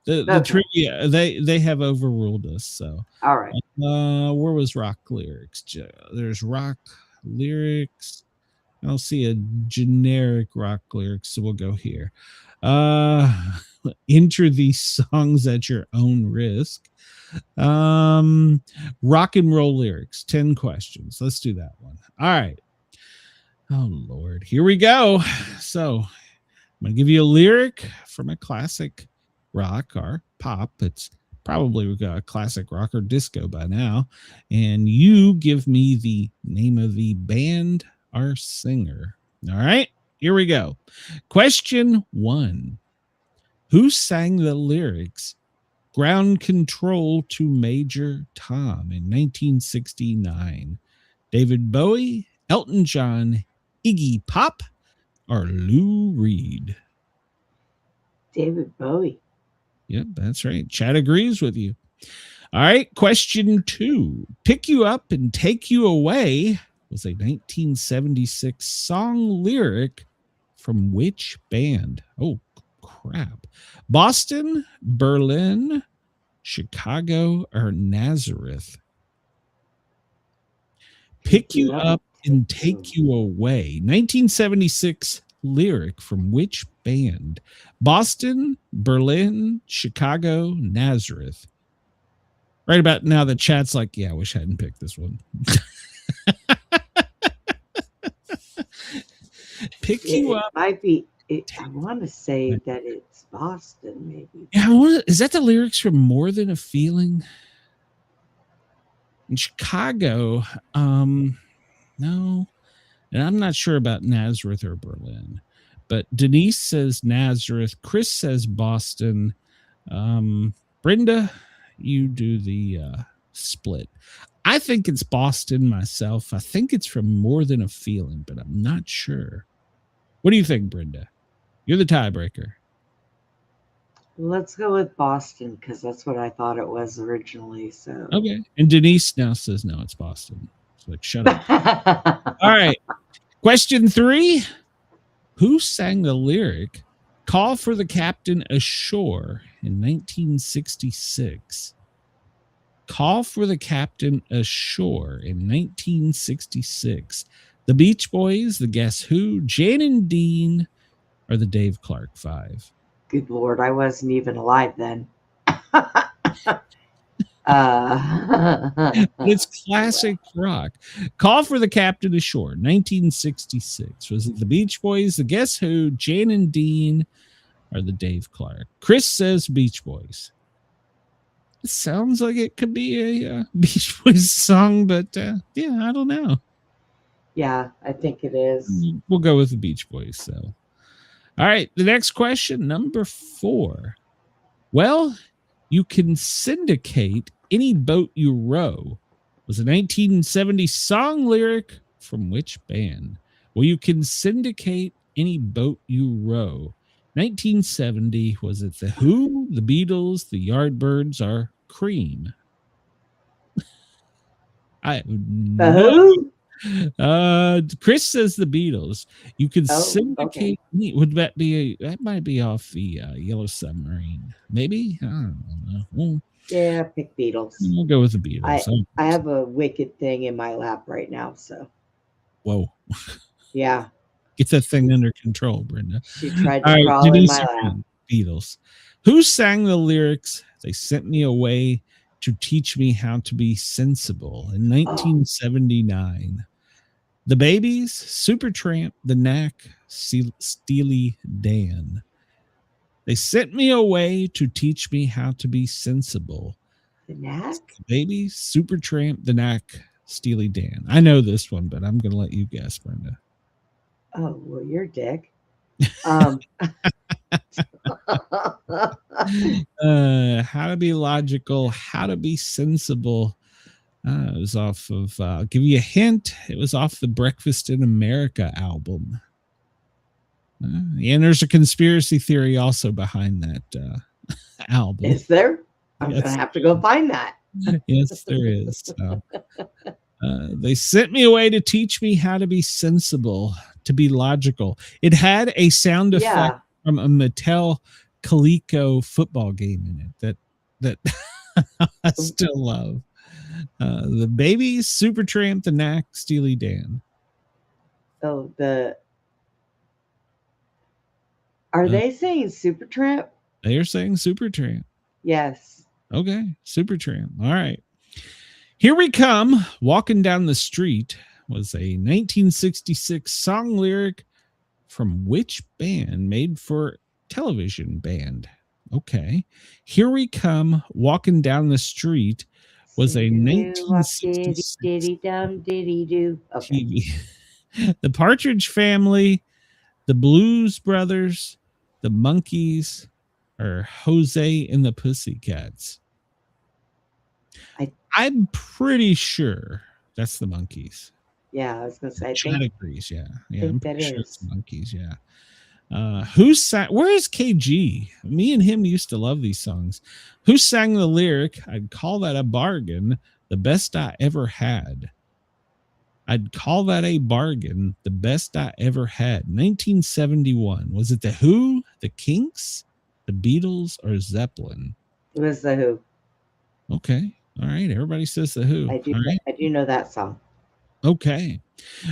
The trivia, they have overruled us. So all right. Where was rock lyrics? There's rock lyrics. I don't see a generic rock lyrics, so we'll go here. Enter these songs at your own risk. Rock and roll lyrics, 10 questions. Let's do that one. All right. Oh Lord, here we go. So I'm gonna give you a lyric from a classic rock or pop. It's probably a classic rock or disco by now, and you give me the name of the band or singer. All right, here we go. Question 1. Who sang the lyrics Ground Control to Major Tom in 1969? David Bowie, Elton John, Iggy Pop, or Lou Reed? David Bowie. Yep, that's right. Chad agrees with you. All right, question 2. Pick You Up and Take You Away was a 1976 song lyric from which band? Oh, crap. Boston, Berlin, Chicago, or Nazareth? Pick You Up and Take You Away. 1976 lyric from which band? Boston, Berlin, Chicago, Nazareth. Right about now, the chat's like, yeah, I wish I hadn't picked this one. Pick You Up. It might be. I want to say that it's Boston, maybe. Yeah, is that the lyrics from More Than a Feeling? In Chicago, no. And I'm not sure about Nazareth or Berlin. But Denise says Nazareth. Chris says Boston. Brenda, you do the split. I think it's Boston myself. I think it's from More Than a Feeling, but I'm not sure. What do you think, Brenda? You're the tiebreaker. Let's go with Boston because that's what I thought it was originally. So okay. And Denise now says no, it's Boston. So like, shut up. All right. Question 3. Who sang the lyric "Call for the Captain Ashore" in 1966? Call for the Captain Ashore in 1966. The Beach Boys, the Guess Who, Jan and Dean, or the Dave Clark 5? Good Lord, I wasn't even alive then. It's classic rock. Call for the Captain Ashore, 1966. Was it the Beach Boys, the Guess Who, Jan and Dean, or the Dave Clark? Chris says Beach Boys. It sounds like it could be a Beach Boys song, but yeah, I don't know. Yeah, I think it is. We'll go with the Beach Boys. So, all right, the next question, number 4. Well, you can syndicate any boat you row was a 1970 song lyric from which band? Well, you can syndicate any boat you row. 1970, was it the Who, the Beatles, the Yardbirds, or Cream? I have no, Chris says the Beatles. You could syndicate me. Would that be that might be off the Yellow Submarine? Maybe, I don't know. Well, yeah, pick Beatles. We'll go with the Beatles. I have a wicked thing in my lap right now, so. Whoa. Yeah. Get that thing under control, Brenda. She tried to crawl in my lap. Beatles. Who sang the lyrics? They sent me away to teach me how to be sensible in 1979. The Babies, Supertramp, The Knack, Steely Dan. They sent me away to teach me how to be sensible. The Knack? The Babies, Supertramp, The Knack, Steely Dan. I know this one, but I'm going to let you guess, Brenda. Oh, well, you're a dick. How to be logical, how to be sensible. It was off of, I'll give you a hint. It was off the Breakfast in America album. And there's a conspiracy theory also behind that album. Is there? I'm going to have to go find that. Yes, there is. They sent me away to teach me how to be sensible, to be logical. It had a sound effect from a Mattel Coleco football game in it that I still love. The Babies, Supertramp, The Knack, Steely Dan. Oh, are they saying Supertramp? They are saying Supertramp. Yes. Okay, Supertramp. All right. Here We Come, Walking Down the Street was a 1966 song lyric from which band? Made for television band. Okay. Here We Come, Walking Down the Street was a 1966 TV. The Partridge Family, the Blues Brothers, the Monkees, or Jose and the Pussycats. I'm pretty sure that's the Monkees. Yeah, I was going to say. Chad agrees. Yeah, I'm pretty sure it's the Monkees. Yeah. Who sang? Where is KG? Me and him used to love these songs. Who sang the lyric? I'd call that a bargain, the best I ever had. I'd call that a bargain, the best I ever had. 1971. Was it the Who, the Kinks, the Beatles, or Zeppelin? It was the Who. Okay. All right. Everybody says the Who. I do know that song. Okay.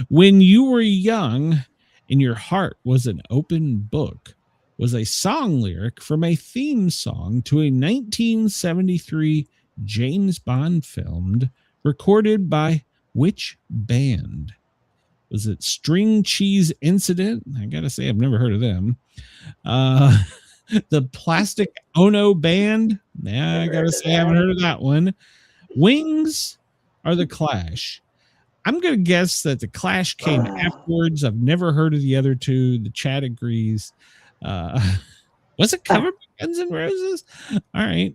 When You Were Young and Your Heart Was an Open Book was a song lyric from a theme song to a 1973 James Bond film recorded by which band? Was it String Cheese Incident? I gotta say, I've never heard of them. The Plastic Ono Band? Yeah, I gotta say, I haven't heard of that one. Wings or the Clash? I'm gonna guess that the Clash came afterwards. I've never heard of the other two. The chat agrees. Was it covered by Guns N' Roses? All right.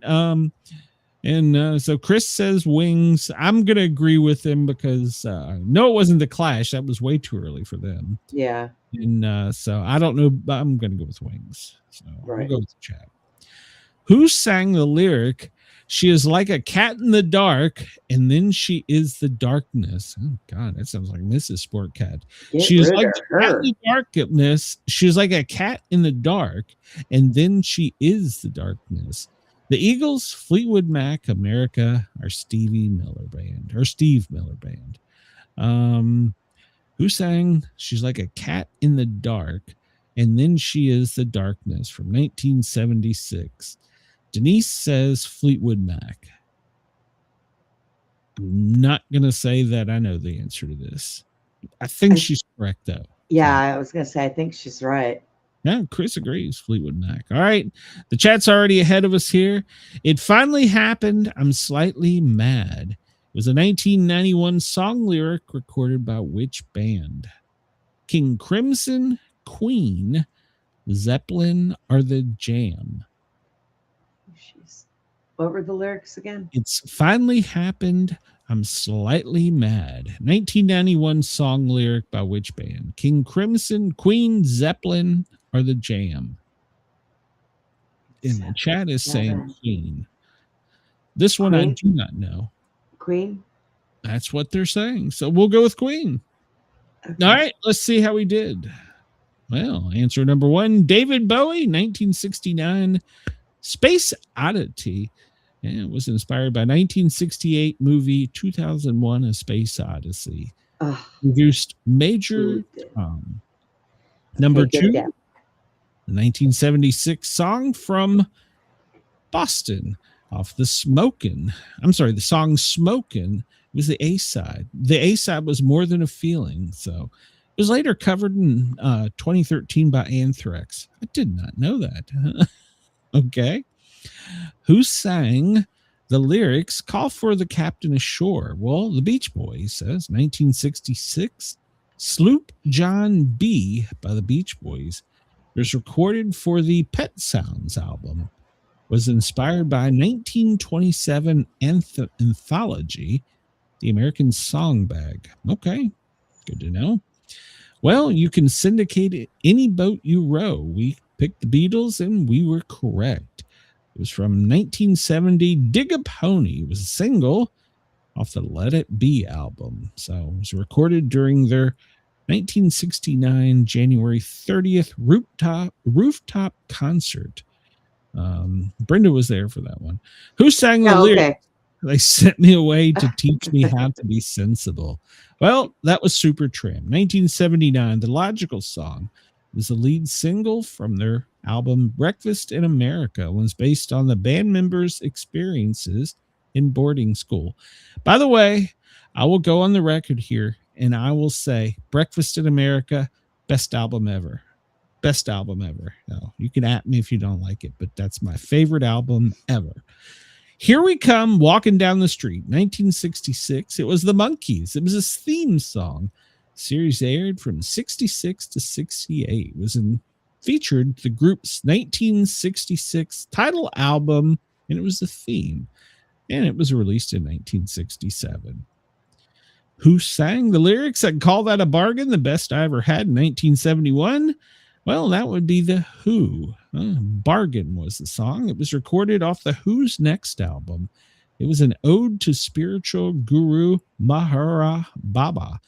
So Chris says Wings. I'm gonna agree with him because no, it wasn't the Clash. That was way too early for them. Yeah. And so I don't know, but I'm gonna go with Wings. So right. We'll go with the chat. Who sang the lyric? She is like a cat in the dark, and then she is the darkness. Oh God, that sounds like Mrs. Sportcat. She is like a cat in the darkness. She's like a cat in the dark, and then she is the darkness. The Eagles, Fleetwood Mac, America, or Steve Miller Band. Who sang She's Like a Cat in the Dark, and then she is the darkness from 1976? Denise says Fleetwood Mac. I'm not going to say that I know the answer to this. I think she's correct, though. Yeah, I was going to say, I think she's right. Yeah, Chris agrees. Fleetwood Mac. All right. The chat's already ahead of us here. It finally happened. I'm slightly mad. It was a 1991 song lyric recorded by which band? King Crimson, Queen, Zeppelin, or The Jam? What were the lyrics again? It's finally happened. I'm slightly mad. 1991 song lyric by which band? King Crimson, Queen, Zeppelin, or The Jam? And the chat is saying Queen. This one I do not know. Queen? That's what they're saying. So we'll go with Queen. Okay. All right, let's see how we did. Well, answer number one, David Bowie, 1969, Space Oddity. And it was inspired by 1968 movie 2001, A Space Odyssey. Produced Major Tom. Number two, 1976 song from Boston off the Smokin'. I'm sorry, the song Smokin' was the A-side. The A-side was More Than a Feeling. So it was later covered in 2013 by Anthrax. I did not know that. Okay. Who sang the lyrics Call for the Captain Ashore? Well, the Beach Boys says 1966 Sloop John B by the Beach Boys. It was recorded for the Pet Sounds album. Was inspired by 1927 anthology, The American Song Bag. Okay, good to know. Well, you can syndicate any boat you row. We picked the Beatles and we were correct. It was from 1970, Dig a Pony. It was a single off the Let It Be album. So it was recorded during their 1969 January 30th rooftop concert. Brenda was there for that one. Who sang the lyrics? Okay. They sent me away to teach me how to be sensible. Well, that was Supertramp. 1979, The Logical Song was the lead single from their album Breakfast in America. It was based on the band members' experiences in boarding school. By the way, I will go on the record here and I will say Breakfast in America, best album ever. Best album ever. No, you can at me if you don't like it, but that's my favorite album ever. Here We Come, Walking Down the Street, 1966. It was the Monkees. It was a theme song. Series aired from 66 to 68. It was featured the group's 1966 title album, and it was a theme. And it was released in 1967. Who sang the lyrics? I'd call that a bargain. The best I ever had in 1971. Well, that would be the Who. Bargain was the song. It was recorded off the Who's next album. It was an ode to spiritual guru Mahara Baba.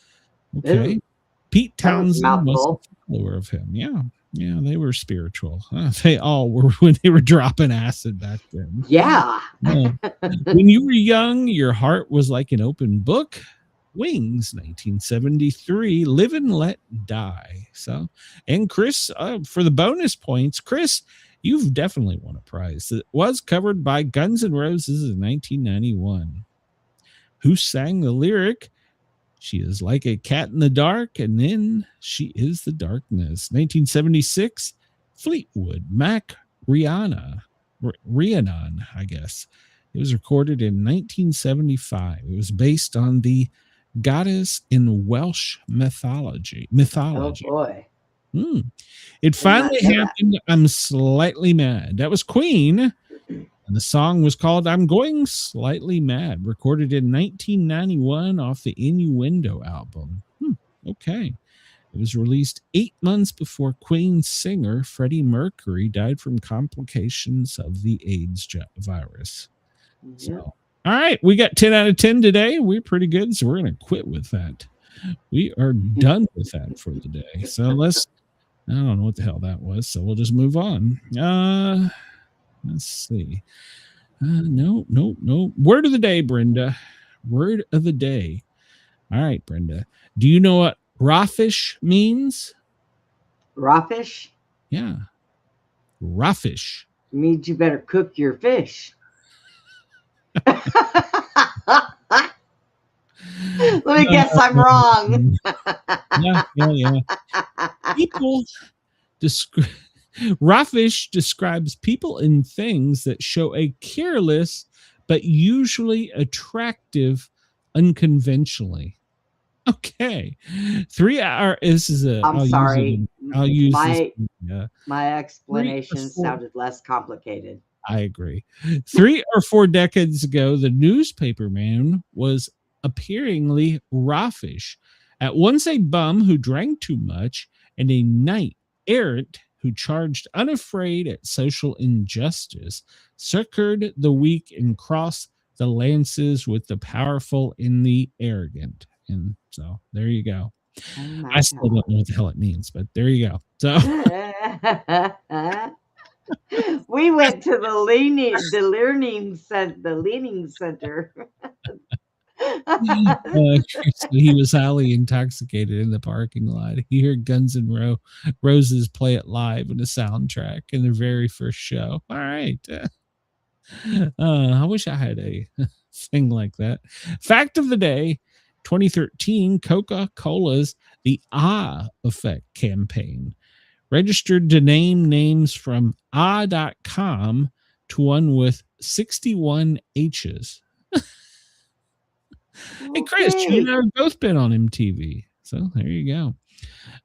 Okay. Ooh. Pete Townsend was a follower of him. Yeah. Yeah, they were spiritual. They all were when they were dropping acid back then. Yeah. When you were young, your heart was like an open book. Wings, 1973, Live and Let Die. So, and Chris, for the bonus points, Chris, you've definitely won a prize. It was covered by Guns N' Roses in 1991. Who sang the lyric? She is like a cat in the dark, and then she is the darkness. 1976, Fleetwood Mac Rhiannon, I guess. It was recorded in 1975. It was based on the goddess in Welsh mythology. Oh boy. It finally happened. I'm slightly mad. That was Queen. And the song was called I'm Going Slightly Mad, recorded in 1991 off the Innuendo album. Okay. It was released 8 months before Queen's singer Freddie Mercury died from complications of the AIDS virus. Yeah. So, all right, we got 10 out of 10 today. We're pretty good, so we're going to quit with that. We are done with that for the day. So I don't know what the hell that was, so we'll just move on. Let's see. No. Word of the day, Brenda. Word of the day. All right, Brenda. Do you know what rawish means? Rawish? Yeah. Rawish. Means you better cook your fish. Let me guess, I'm wrong. Yeah. People rawish describes people and things that show a careless but usually attractive unconventionally. Okay. 3 hour. This is a. I'm sorry. I'll use my explanation sounded less complicated. I agree. 3 or 4 decades ago, the newspaper man was appearingly rawish. At once a bum who drank too much and a knight errant who charged unafraid at social injustice, succored the weak and crossed the lances with the powerful and the arrogant. And so there you go. I still don't know what the hell it means, but there you go. So we went to the learning center. So he was highly intoxicated in the parking lot. He heard Guns N' Roses play it live in a soundtrack in their very first show. All right. I wish I had a thing like that. Fact of the day, 2013, Coca-Cola's The Ah Effect campaign registered to name names from ah.com to one with 61 H's. Hey, Chris, you and I have both been on MTV. So there you go.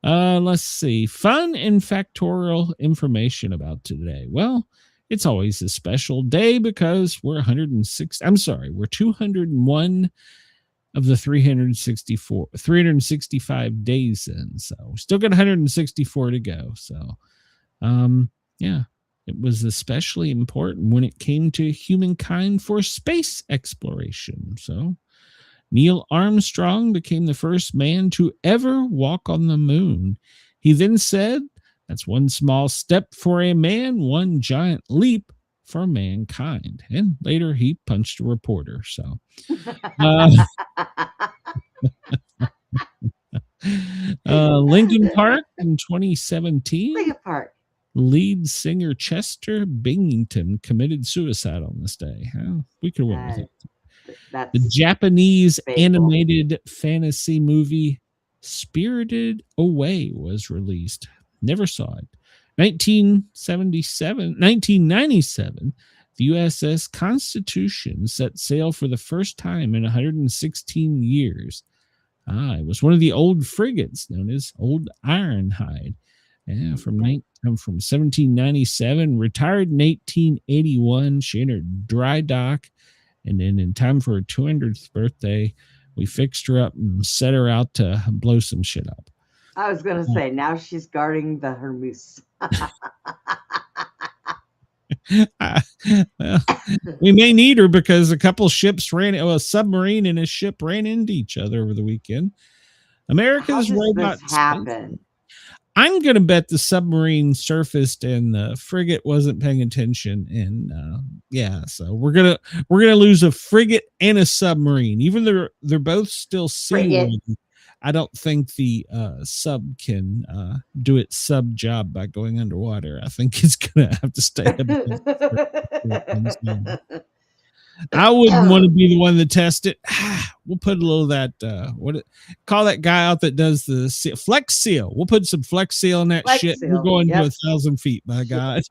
Let's see. Fun and factorial information about today. Well, it's always a special day because we're 201 of the 365 days in. So we still got 164 to go. So, yeah, it was especially important when it came to humankind for space exploration. So Neil Armstrong became the first man to ever walk on the moon. He then said, "That's one small step for a man, one giant leap for mankind." And later he punched a reporter. So, Linkin Park in 2017. Linkin Park. Lead singer Chester Bennington committed suicide on this day. We could win with it. The Japanese animated fantasy movie Spirited Away was released. Never saw it. 1997, the USS Constitution set sail for the first time in 116 years. It was one of the old frigates known as Old Ironhide. Yeah, from 1797, retired in 1881. She entered dry dock, and then in time for her 200th birthday, we fixed her up and set her out to blow some shit up. I was going to say, now she's guarding the Hermes. Well, we may need her because a couple ships a submarine and a ship ran into each other over the weekend. America's robot happen. I'm going to bet the submarine surfaced and the frigate wasn't paying attention. And so we're going to lose a frigate and a submarine. Even though they're both still seaworthy, I don't think the sub can do its sub job by going underwater. I think it's going to have to stay above. I wouldn't want to be the one to test it. We'll put a little of that. Call that guy out that does the Flex Seal. We'll put some Flex Seal in that shit. We're going to 1,000 feet. By God,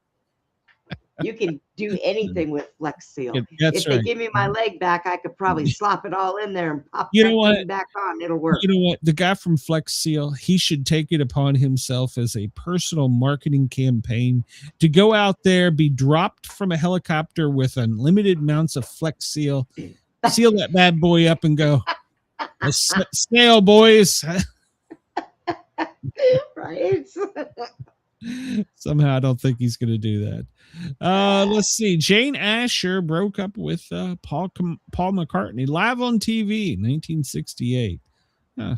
you can do anything with Flex Seal. If they give me my leg back, I could probably slop it all in there and pop that back on. It'll work. You know what? The guy from Flex Seal, he should take it upon himself as a personal marketing campaign to go out there, be dropped from a helicopter with unlimited amounts of Flex Seal, seal that bad boy up and go, snail boys. Right. Somehow I don't think he's going to do that. Let's see. Jane Asher broke up with Paul McCartney live on TV in 1968.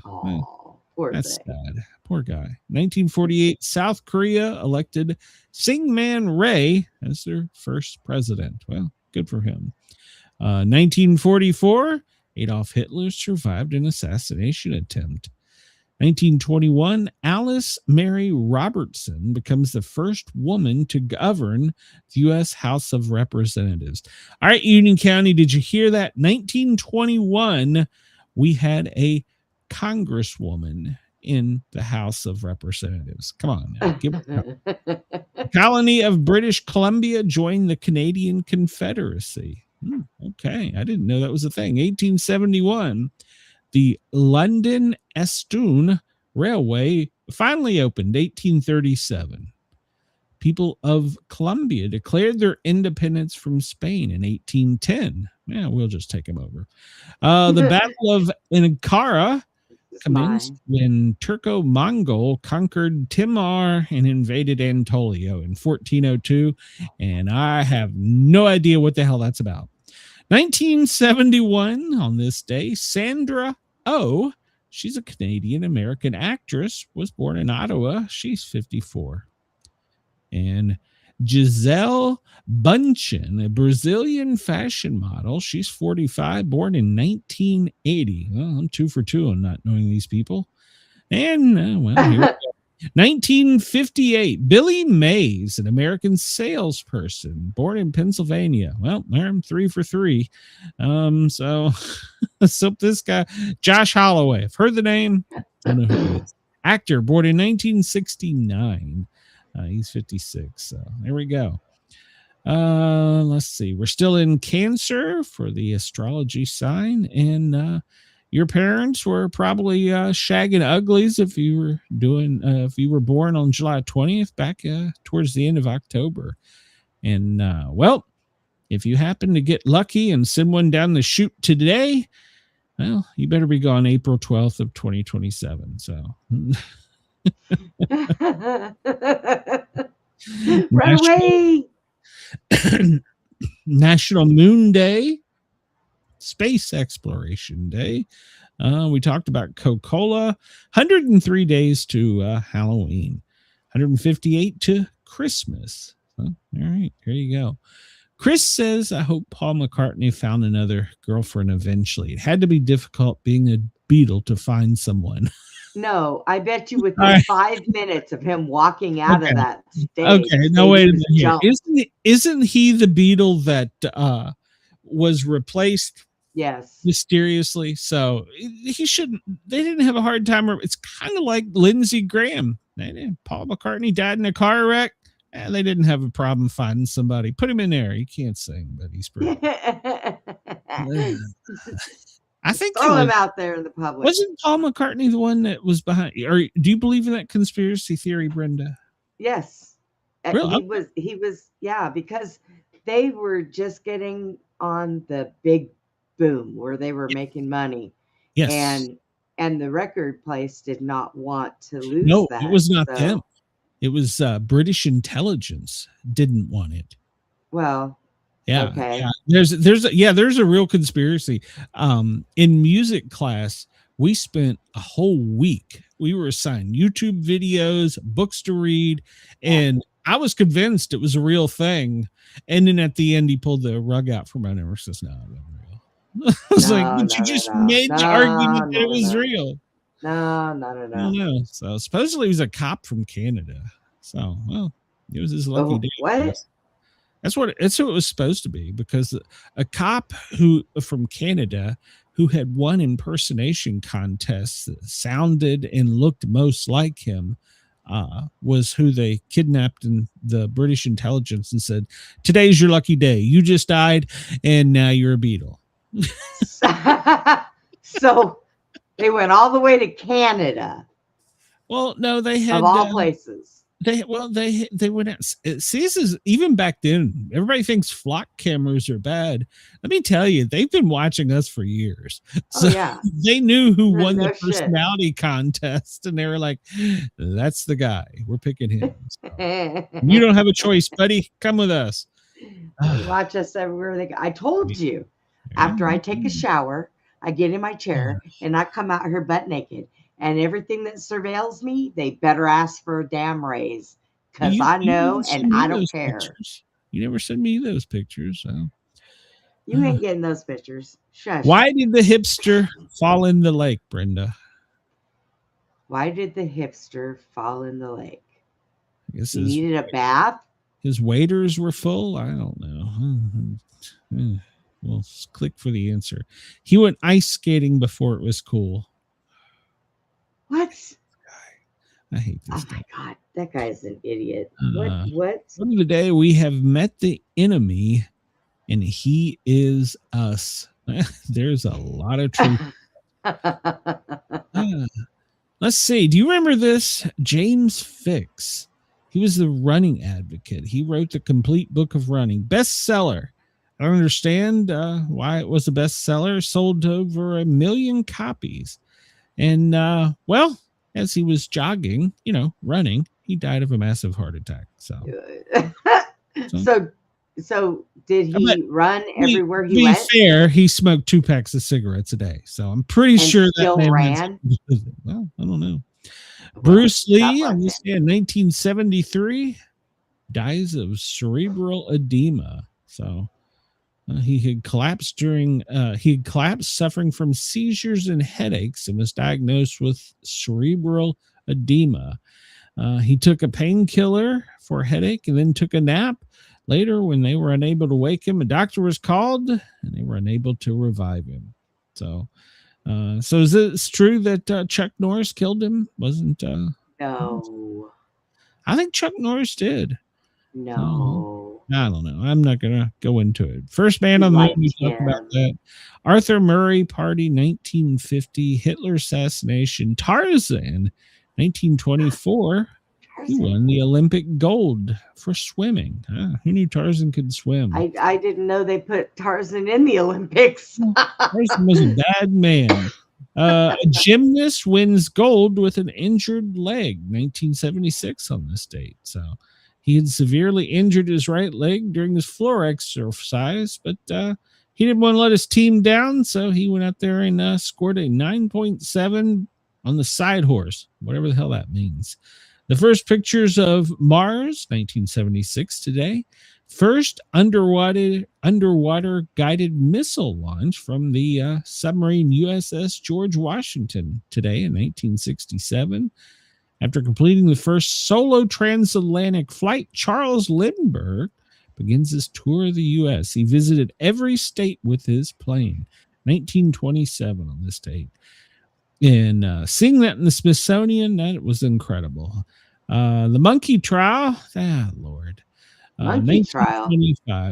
Poor that's thing. sad. Poor guy. 1948, South Korea elected Syngman Rhee as their first president. Well, good for him. 1944, Adolf Hitler survived an assassination attempt. 1921, Alice Mary Robertson becomes the first woman to govern the U.S. House of Representatives. All right, Union County, did you hear that? 1921, we had a congresswoman in the House of Representatives. Come on now. The colony of British Columbia joined the Canadian Confederacy. Okay, I didn't know that was a thing. 1871, the London Estoon Railway finally opened. 1837. People of Colombia declared their independence from Spain in 1810. Yeah, we'll just take them over. The Battle of Ankara commenced when Turco-Mongol conquered Timor and invaded Anatolia in 1402. And I have no idea what the hell that's about. 1971, on this day, Sandra Oh She's a Canadian-American actress, was born in Ottawa. She's 54. And Gisele Bündchen, a Brazilian fashion model. She's 45, born in 1980. Well, I'm 2 for 2 on not knowing these people. And, here we go. 1958, Billy Mays, an American salesperson, born in Pennsylvania. Well, I'm 3 for 3. So this guy, Josh Holloway, I've heard the name. Don't know who he is. Actor, born in 1969. He's 56. So there we go. Let's see. We're still in Cancer for the astrology sign, and your parents were probably shagging uglies if you were born on July 20th, back towards the end of October. And well, if you happen to get lucky and send one down the chute today, well, you better be gone April 12th of 2027. So Run away. National Moon Day, Space Exploration Day. We talked about Coca-Cola. 103 days to Halloween. 158 to Christmas. All right, here you go. Chris says, I hope Paul McCartney found another girlfriend eventually. It had to be difficult being a Beatle to find someone. No, I bet you within 5 minutes of him walking out of that stage. Okay, no, wait a minute. Isn't he the Beatle that was replaced? Yes. Mysteriously. So they didn't have a hard time. It's kind of like Lindsey Graham. Paul McCartney died in a car wreck. And they didn't have a problem finding somebody. Put him in there. He can't sing, but he's pretty. I think throw him out there in the public. Wasn't Paul McCartney the one that was behind? Or do you believe in that conspiracy theory, Brenda? Yes. Really? He was, yeah, because they were just getting on the big boom where they were making money. Yes. And the record place did not want to lose that. No, it was not them. It was British intelligence didn't want it. Well, yeah. Okay. Yeah. There's a real conspiracy. In music class, we spent a whole week. We were assigned YouTube videos, books to read, and I was convinced it was a real thing. And then at the end, he pulled the rug out from under and says, "No, it wasn't real." I was like, "But you just made the argument that it was real." No. So supposedly he was a cop from Canada. So, well, it was his lucky day. What? That's what it was supposed to be, because a cop from Canada who had won impersonation contests that sounded and looked most like him was who they kidnapped in the British intelligence and said, "Today's your lucky day. You just died, and now you're a Beatle." So they went all the way to Canada. Well, no, they had of all places. They went out. See, this is even back then. Everybody thinks flock cameras are bad. Let me tell you, they've been watching us for years. So they knew who won the personality contest, and they were like, "That's the guy. We're picking him." So, you don't have a choice, buddy. Come with us. Watch us everywhere they go. I told you. After I take a shower, I get in my chair and I come out here butt naked. And everything that surveils me, they better ask for a damn raise, because I know and I don't care. Pictures. You never send me those pictures. So. You ain't getting those pictures. Shush. Why did the hipster fall in the lake, Brenda? Why did the hipster fall in the lake? I guess he needed a bath. His waders were full. I don't know. Well, click for the answer. He went ice skating before it was cool. What? I hate this guy. My God, that guy is an idiot. What? One of the day we have met the enemy, and he is us. There's a lot of truth. Let's see. Do you remember this? James Fix. He was the running advocate. He wrote the complete book of running. Bestseller. I don't understand why it was a bestseller. Sold over 1 million copies. And, well, as he was jogging, running, he died of a massive heart attack. So So did he run everywhere he be went? Fair, he smoked 2 packs of cigarettes a day, so I'm pretty sure that still man ran. Well, I don't know. Well, Bruce Lee, God on bless this day in 1973, dies of cerebral edema. So he had collapsed suffering from seizures and headaches and was diagnosed with cerebral edema. He took a painkiller for a headache and then took a nap. Later, when they were unable to wake him, a doctor was called and they were unable to revive him. So is it true that Chuck Norris killed him? Wasn't No. I think Chuck Norris did. No. I don't know. I'm not gonna go into it. First man on the moon, we talk about that. Arthur Murray Party, 1950. Hitler assassination. Tarzan, 1924. He won the Olympic gold for swimming. Who knew Tarzan could swim? I didn't know they put Tarzan in the Olympics. Tarzan was a bad man. A gymnast wins gold with an injured leg, 1976 on this date. So he had severely injured his right leg during his floor exercise, but he didn't want to let his team down, so he went out there and scored a 9.7 on the side horse, whatever the hell that means. The first pictures of Mars, 1976 today. First underwater guided missile launch from the submarine USS George Washington today in 1967. After completing the first solo transatlantic flight, Charles Lindbergh begins his tour of the U.S. He visited every state with his plane, 1927 on this date. And seeing that in the Smithsonian, that was incredible. The monkey trial, Lord. Monkey trial.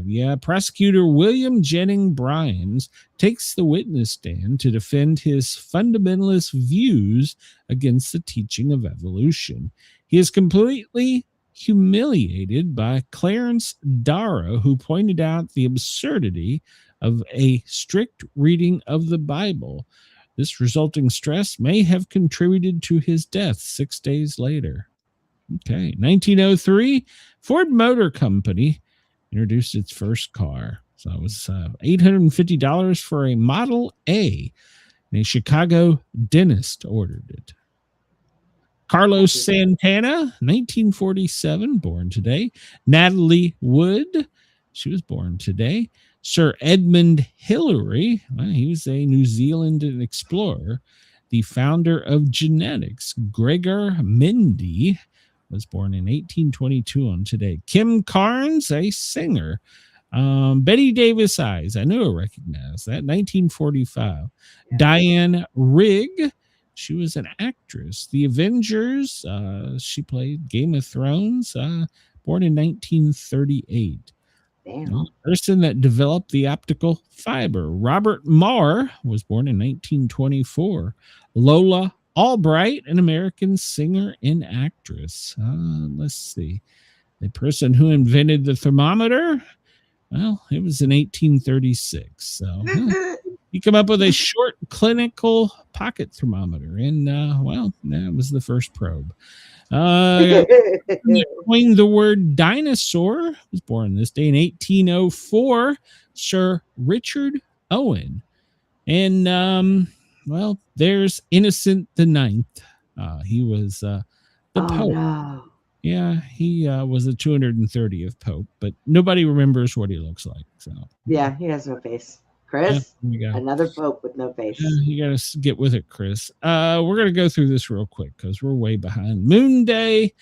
Yeah, prosecutor William Jennings Bryan takes the witness stand to defend his fundamentalist views against the teaching of evolution. He is completely humiliated by Clarence Darrow, who pointed out the absurdity of a strict reading of the Bible. This resulting stress may have contributed to his death 6 days later. Okay, 1903, Ford Motor Company introduced its first car. So it was $850 for a Model A, and a Chicago dentist ordered it. Carlos Santana, 1947, born today. Natalie Wood, she was born today. Sir Edmund Hillary, he was a New Zealand explorer. The founder of genetics, Gregor Mendel, was born in 1822 on today. Kim Carnes, a singer. Betty Davis Eyes, I knew I recognized that, 1945. Yeah. Diane Rigg, she was an actress. The Avengers, she played Game of Thrones, born in 1938. The person that developed the optical fiber. Robert Marr was born in 1924. Lola Albright, an American singer and actress. Let's see. The person who invented the thermometer, well, it was in 1836. So he came up with a short clinical pocket thermometer, and that was the first probe. Coined the word dinosaur, was born this day in 1804, Sir Richard Owen. And there's Innocent the Ninth. He was the Pope. No. Yeah, he was the 230th Pope, but nobody remembers what he looks like. So yeah, he has no face. Chris, another Pope with no face. You got to get with it, Chris. We're going to go through this real quick because we're way behind. Moon Day,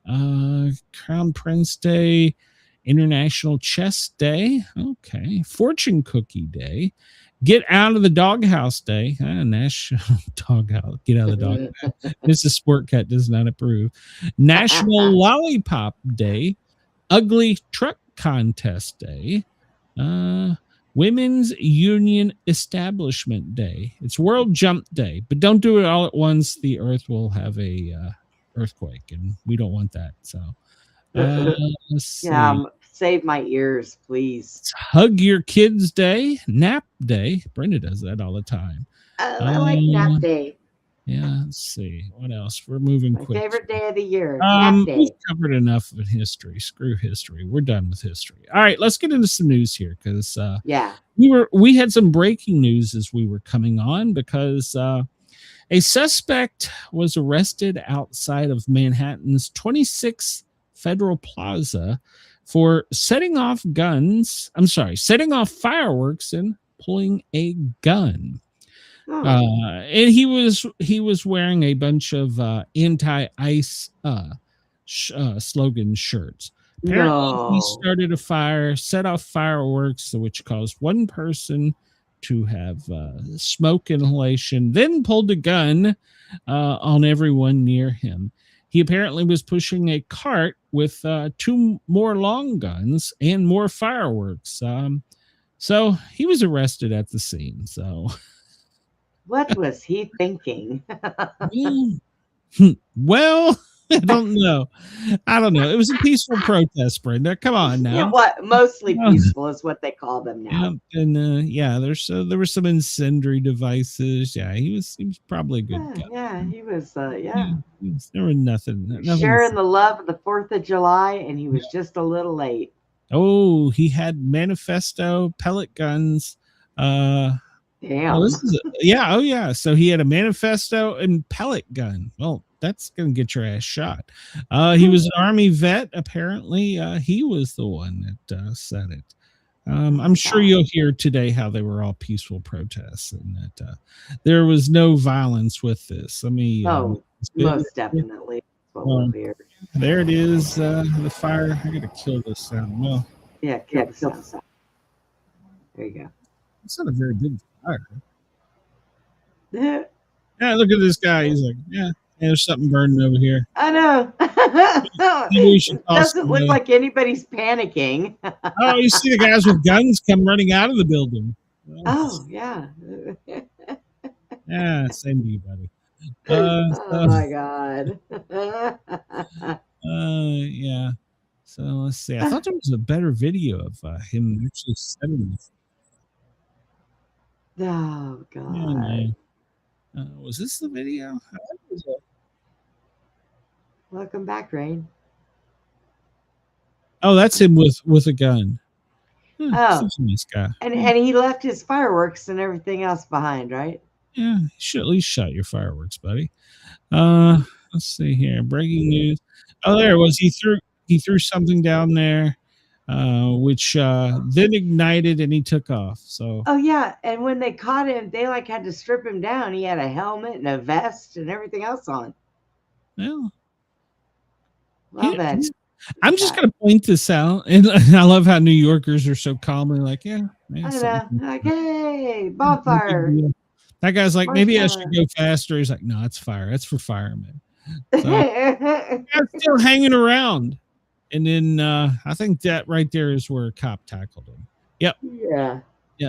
Crown Prince Day, International Chess Day. Okay. Fortune Cookie Day. Get out of the doghouse day. National doghouse. Get out of the doghouse. Mrs. Sportcat does not approve. National Lollipop Day. Ugly Truck Contest Day. Women's Union Establishment Day. It's World Jump Day, but don't do it all at once. The Earth will have a earthquake, and we don't want that. So, save my ears, please. It's Hug Your Kids Day, Nap Day. Brenda does that all the time. I like Nap Day. Yeah, let's see. What else? We're moving My quick. favorite day of the year, Nap Day. We've covered enough of history. Screw history. We're done with history. All right, let's get into some news here because Yeah. we had some breaking news as we were coming on because a suspect was arrested outside of Manhattan's 26th Federal Plaza for setting off fireworks and pulling a gun. And he was wearing a bunch of anti-ICE slogan shirts. Apparently, he started a fire, set off fireworks, which caused one person to have smoke inhalation, then pulled a gun on everyone near him. He apparently was pushing a cart with two more long guns and more fireworks. So he was arrested at the scene. So. What was he thinking? Well, I don't know. It was a peaceful protest, Brenda. Come on now. Yeah, what mostly peaceful is what they call them now. And there were some incendiary devices. Yeah, he was probably a good guy. Yeah, he was. There was nothing. Sharing the love of the 4th of July, and he was just a little late. Oh, he had manifesto, pellet guns. Damn. Oh, yeah. So he had a manifesto and pellet gun. Well, that's gonna get your ass shot. He was an Army vet. Apparently, he was the one that said it. I'm sure you'll hear today how they were all peaceful protests and that there was no violence with this. Most definitely. There it is. The fire. I gotta kill this sound. Well, yeah, kill the sound. There you go. It's not a very big fire. Yeah, look at this guy. He's like, there's something burning over here. I know. It doesn't look like anybody's panicking. Oh, you see the guys with guns come running out of the building. Oh, yeah. Yeah, same to you, buddy. Oh my God. Yeah. So let's see. I thought there was a better video of him actually setting this. Oh God. Was this the video? Welcome back, Rain. Oh, that's him with a gun. Oh, nice guy. And he left his fireworks and everything else behind, right? Yeah, you should at least shot your fireworks, buddy. Let's see here. Breaking news. Oh, there it was. He threw something down there, which then ignited and he took off. So. Oh yeah, and when they caught him, they had to strip him down. He had a helmet and a vest and everything else on. Well, then. I'm just going to point this out. And I love how New Yorkers are so calmly like, I don't know. Like, hey, bonfire. That guy's like, maybe I should go faster. He's like, no, it's fire. That's for firemen. So, still hanging around. And then I think that right there is where a cop tackled him. Yep. Yeah.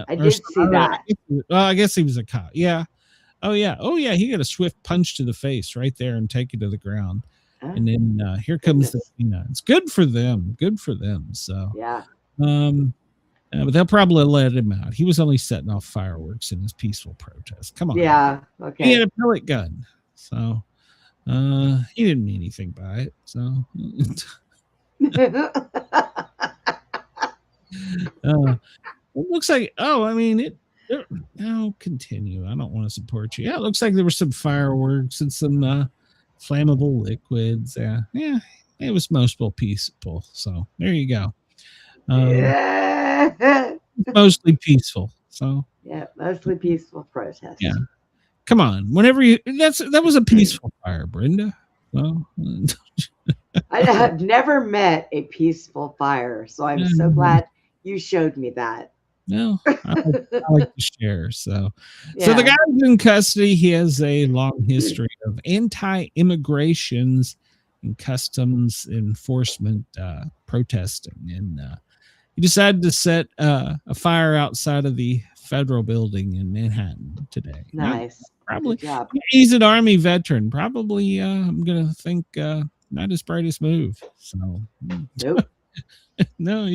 I did see that. Well, I guess he was a cop. Yeah. Oh, yeah. He got a swift punch to the face right there and take it to the ground. And then here comes the peanuts. Good for them. So but they'll probably let him out. He was only setting off fireworks in his peaceful protest. Come on. Yeah. Okay. He had a pellet gun, so he didn't mean anything by it. So it looks like. I'll continue. I don't want to support you. Yeah, it looks like there were some fireworks and some flammable liquids. Yeah, it was mostly peaceful. So there you go. Mostly peaceful. So mostly peaceful protest. Yeah, come on. Whenever that was a peaceful fire, Brenda. Well, I have never met a peaceful fire, so I'm so glad you showed me that. No, I like to share. So the guy's in custody. He has a long history of anti-immigrations and customs enforcement protesting, and he decided to set a fire outside of the federal building in Manhattan today. Nice. Probably he's an Army veteran. Probably I'm gonna think not his brightest move. So nope. No,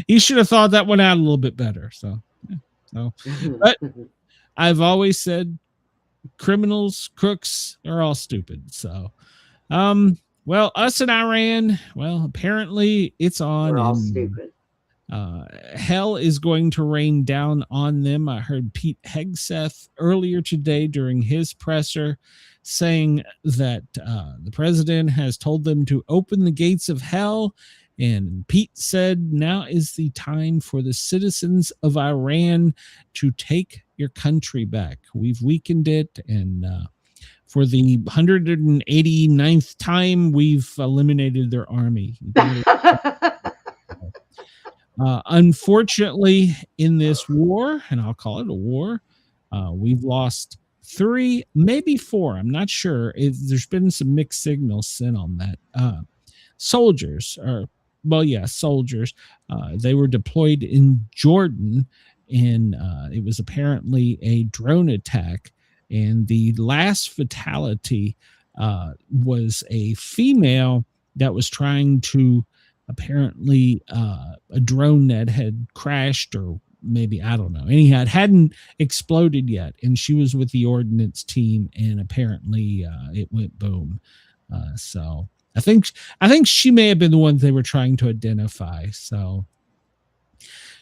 he should have thought that one out a little bit better. So but I've always said criminals, crooks are all stupid. So, well, us in Iran, well, apparently it's on. We're all and, stupid. Hell is going to rain down on them. I heard Pete Hegseth earlier today during his presser saying that the president has told them to open the gates of hell. And Pete said, now is the time for the citizens of Iran to take your country back. We've weakened it. And for the 189th time, we've eliminated their army. Unfortunately, in this war, and I'll call it a war, we've lost 3, maybe 4. I'm not sure. There's been some mixed signals sent on that. Soldiers. They were deployed in Jordan, and it was apparently a drone attack. And the last fatality was a female that was trying to apparently a drone that had crashed, or maybe, I don't know. Anyhow, it hadn't exploded yet, and she was with the ordnance team, and apparently it went boom. So I think she may have been the one they were trying to identify. So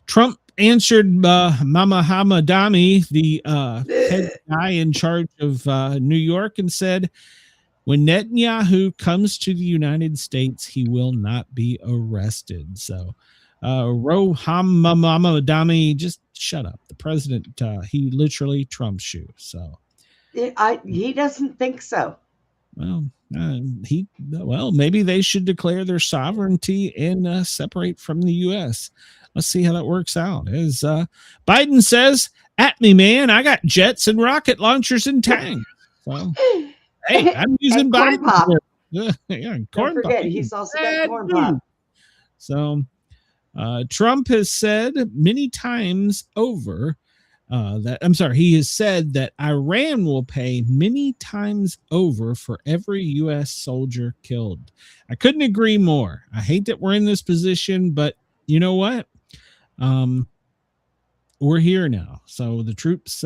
Trump answered Mama Hamadami, the head guy in charge of New York, and said, when Netanyahu comes to the United States, he will not be arrested. So, Hamadami, just shut up. The president, he literally trumps you. So, he doesn't think so. Well, maybe they should declare their sovereignty and separate from the U.S. Let's see how that works out. As Biden says, "At me, man! I got jets and rocket launchers and tanks." So. Hey, I'm using corn pop. Yeah, corn Don't forget, pop. he's also got corn pop. So, Trump has said many times over he has said that Iran will pay many times over for every U.S. soldier killed. I couldn't agree more. I hate that we're in this position, but you know what? We're here now. So the troops,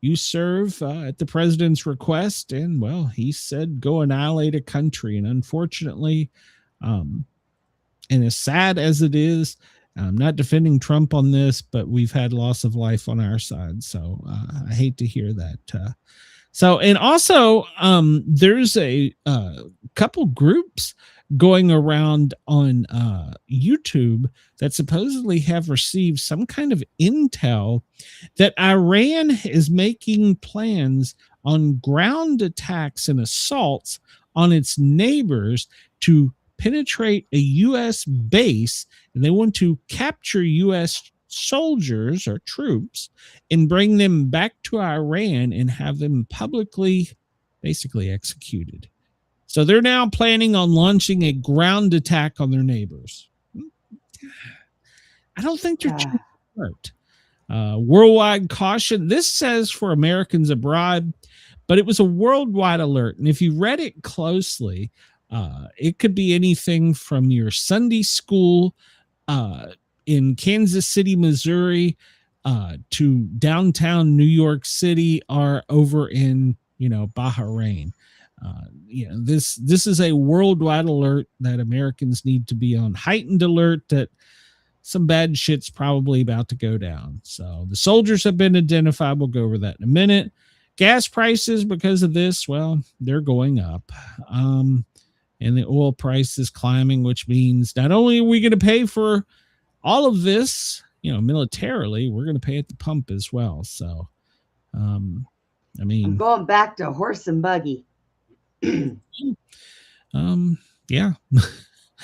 you serve at the president's request, and well, he said go annihilate a country. And unfortunately, and as sad as it is, I'm not defending Trump on this, but we've had loss of life on our side. So I hate to hear that. And also there's a couple groups going around on YouTube that supposedly have received some kind of intel that Iran is making plans on ground attacks and assaults on its neighbors to penetrate a U.S. base, and they want to capture U.S. soldiers or troops and bring them back to Iran and have them publicly basically executed. So they're now planning on launching a ground attack on their neighbors. I don't think they're too smart. Worldwide caution. This says for Americans abroad, but it was a worldwide alert. And if you read it closely, it could be anything from your Sunday school in Kansas City, Missouri, to downtown New York City, or over in, Bahrain. This is a worldwide alert that Americans need to be on heightened alert that some bad shit's probably about to go down. So the soldiers have been identified. We'll go over that in a minute. Gas prices, because of this, well, they're going up. And the oil price is climbing, which means not only are we going to pay for all of this, militarily, we're going to pay at the pump as well. So, I'm going back to horse and buggy. Yeah.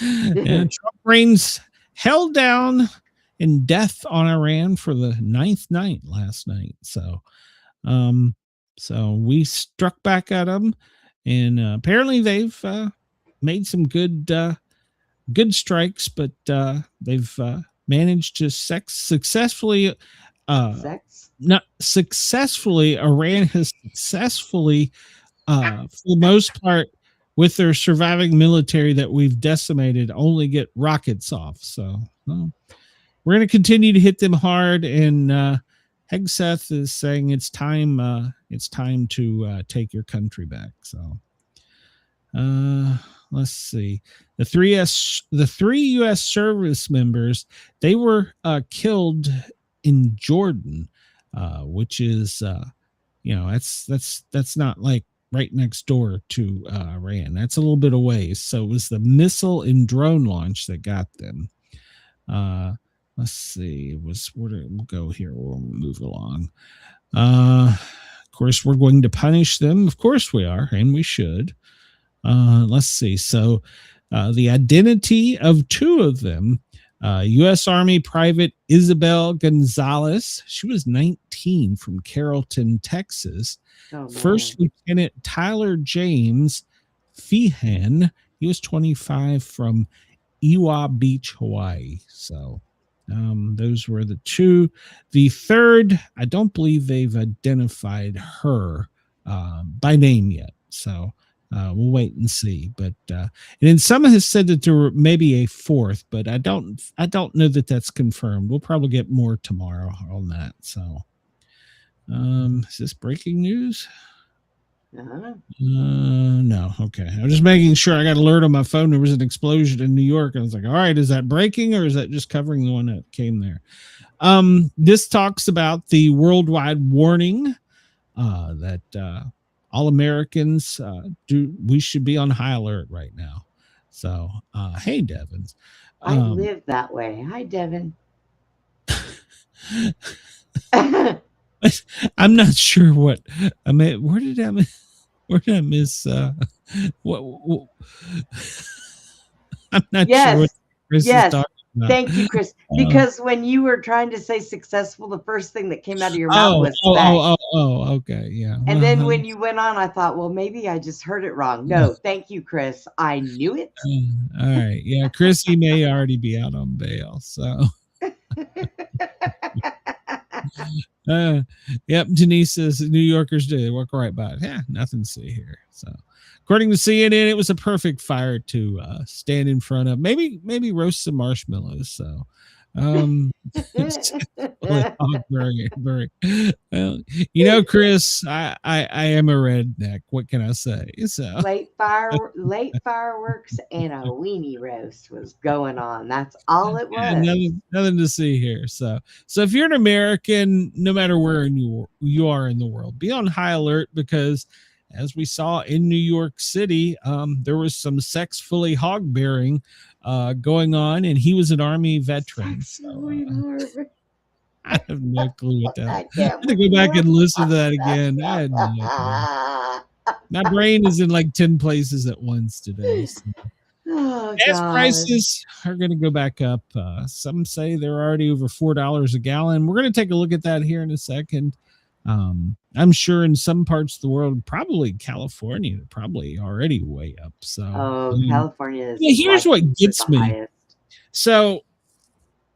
And Trump reigns held down in death on Iran for the 9th night last night. So we struck back at them, and apparently they've made some good strikes, but they've managed to successfully Iran has successfully for the most part, with their surviving military that we've decimated, only get rockets off. So we're going to continue to hit them hard. And Hegseth is saying it's time it's time to take your country back. So let's see. The three U.S. service members, they were killed in Jordan, which is that's not like right next door to Iran. That's a little bit away. So it was the missile and drone launch that got them. Let's see. We'll go here. We'll move along. Of course, we're going to punish them. Of course we are, and we should. Let's see. So the identity of two of them, U.S. Army Private Isabel Gonzalez, she was 19 from Carrollton, Texas. First Lieutenant Tyler James Feehan, he was 25 from Ewa Beach, Hawaii. So those were the two. The third, I don't believe they've identified her by name yet. So we'll wait and see. But and then some has said that there were maybe a fourth, but I don't know that that's confirmed. We'll probably get more tomorrow on that. So is this breaking news? No. Okay. I'm just making sure. I got an alert on my phone. There was an explosion in New York. I was like, all right, is that breaking or is that just covering the one that came there? This talks about the worldwide warning that all Americans we should be on high alert right now. So, hey, Devin. I live that way. Hi, Devin. I'm not sure what I mean. Where did I miss? What? I'm not sure what Chris is talking about. Thank you, Chris. Because when you were trying to say successful, the first thing that came out of your mouth was sex. Okay, yeah. And then when you went on, I thought, well, maybe I just heard it wrong. No, thank you, Chris. I knew it. All right, yeah. Chris, he may already be out on bail, so. Yep, Denise says New Yorkers do. They walk right by it. Yeah, nothing to see here. So, according to CNN, it was a perfect fire to stand in front of. Maybe roast some marshmallows. So, very, very. Well, Chris, I am a redneck. What can I say? So late fireworks and a weenie roast was going on. That's all it was. Yeah, nothing to see here. So if you're an American, no matter where you are in the world, be on high alert because, as we saw in New York City, there was some sexfully hog bearing going on, and he was an Army veteran. So, I have no clue what that. I have to go back and listen to that again. I had no clue. My brain is in like 10 places at once today. So. Gas prices are going to go back up. Some say they're already over $4 a gallon. We're going to take a look at that here in a second. I'm sure in some parts of the world, probably California, they're probably already way up. So, California is. Yeah, here's what gets me. Highest. So,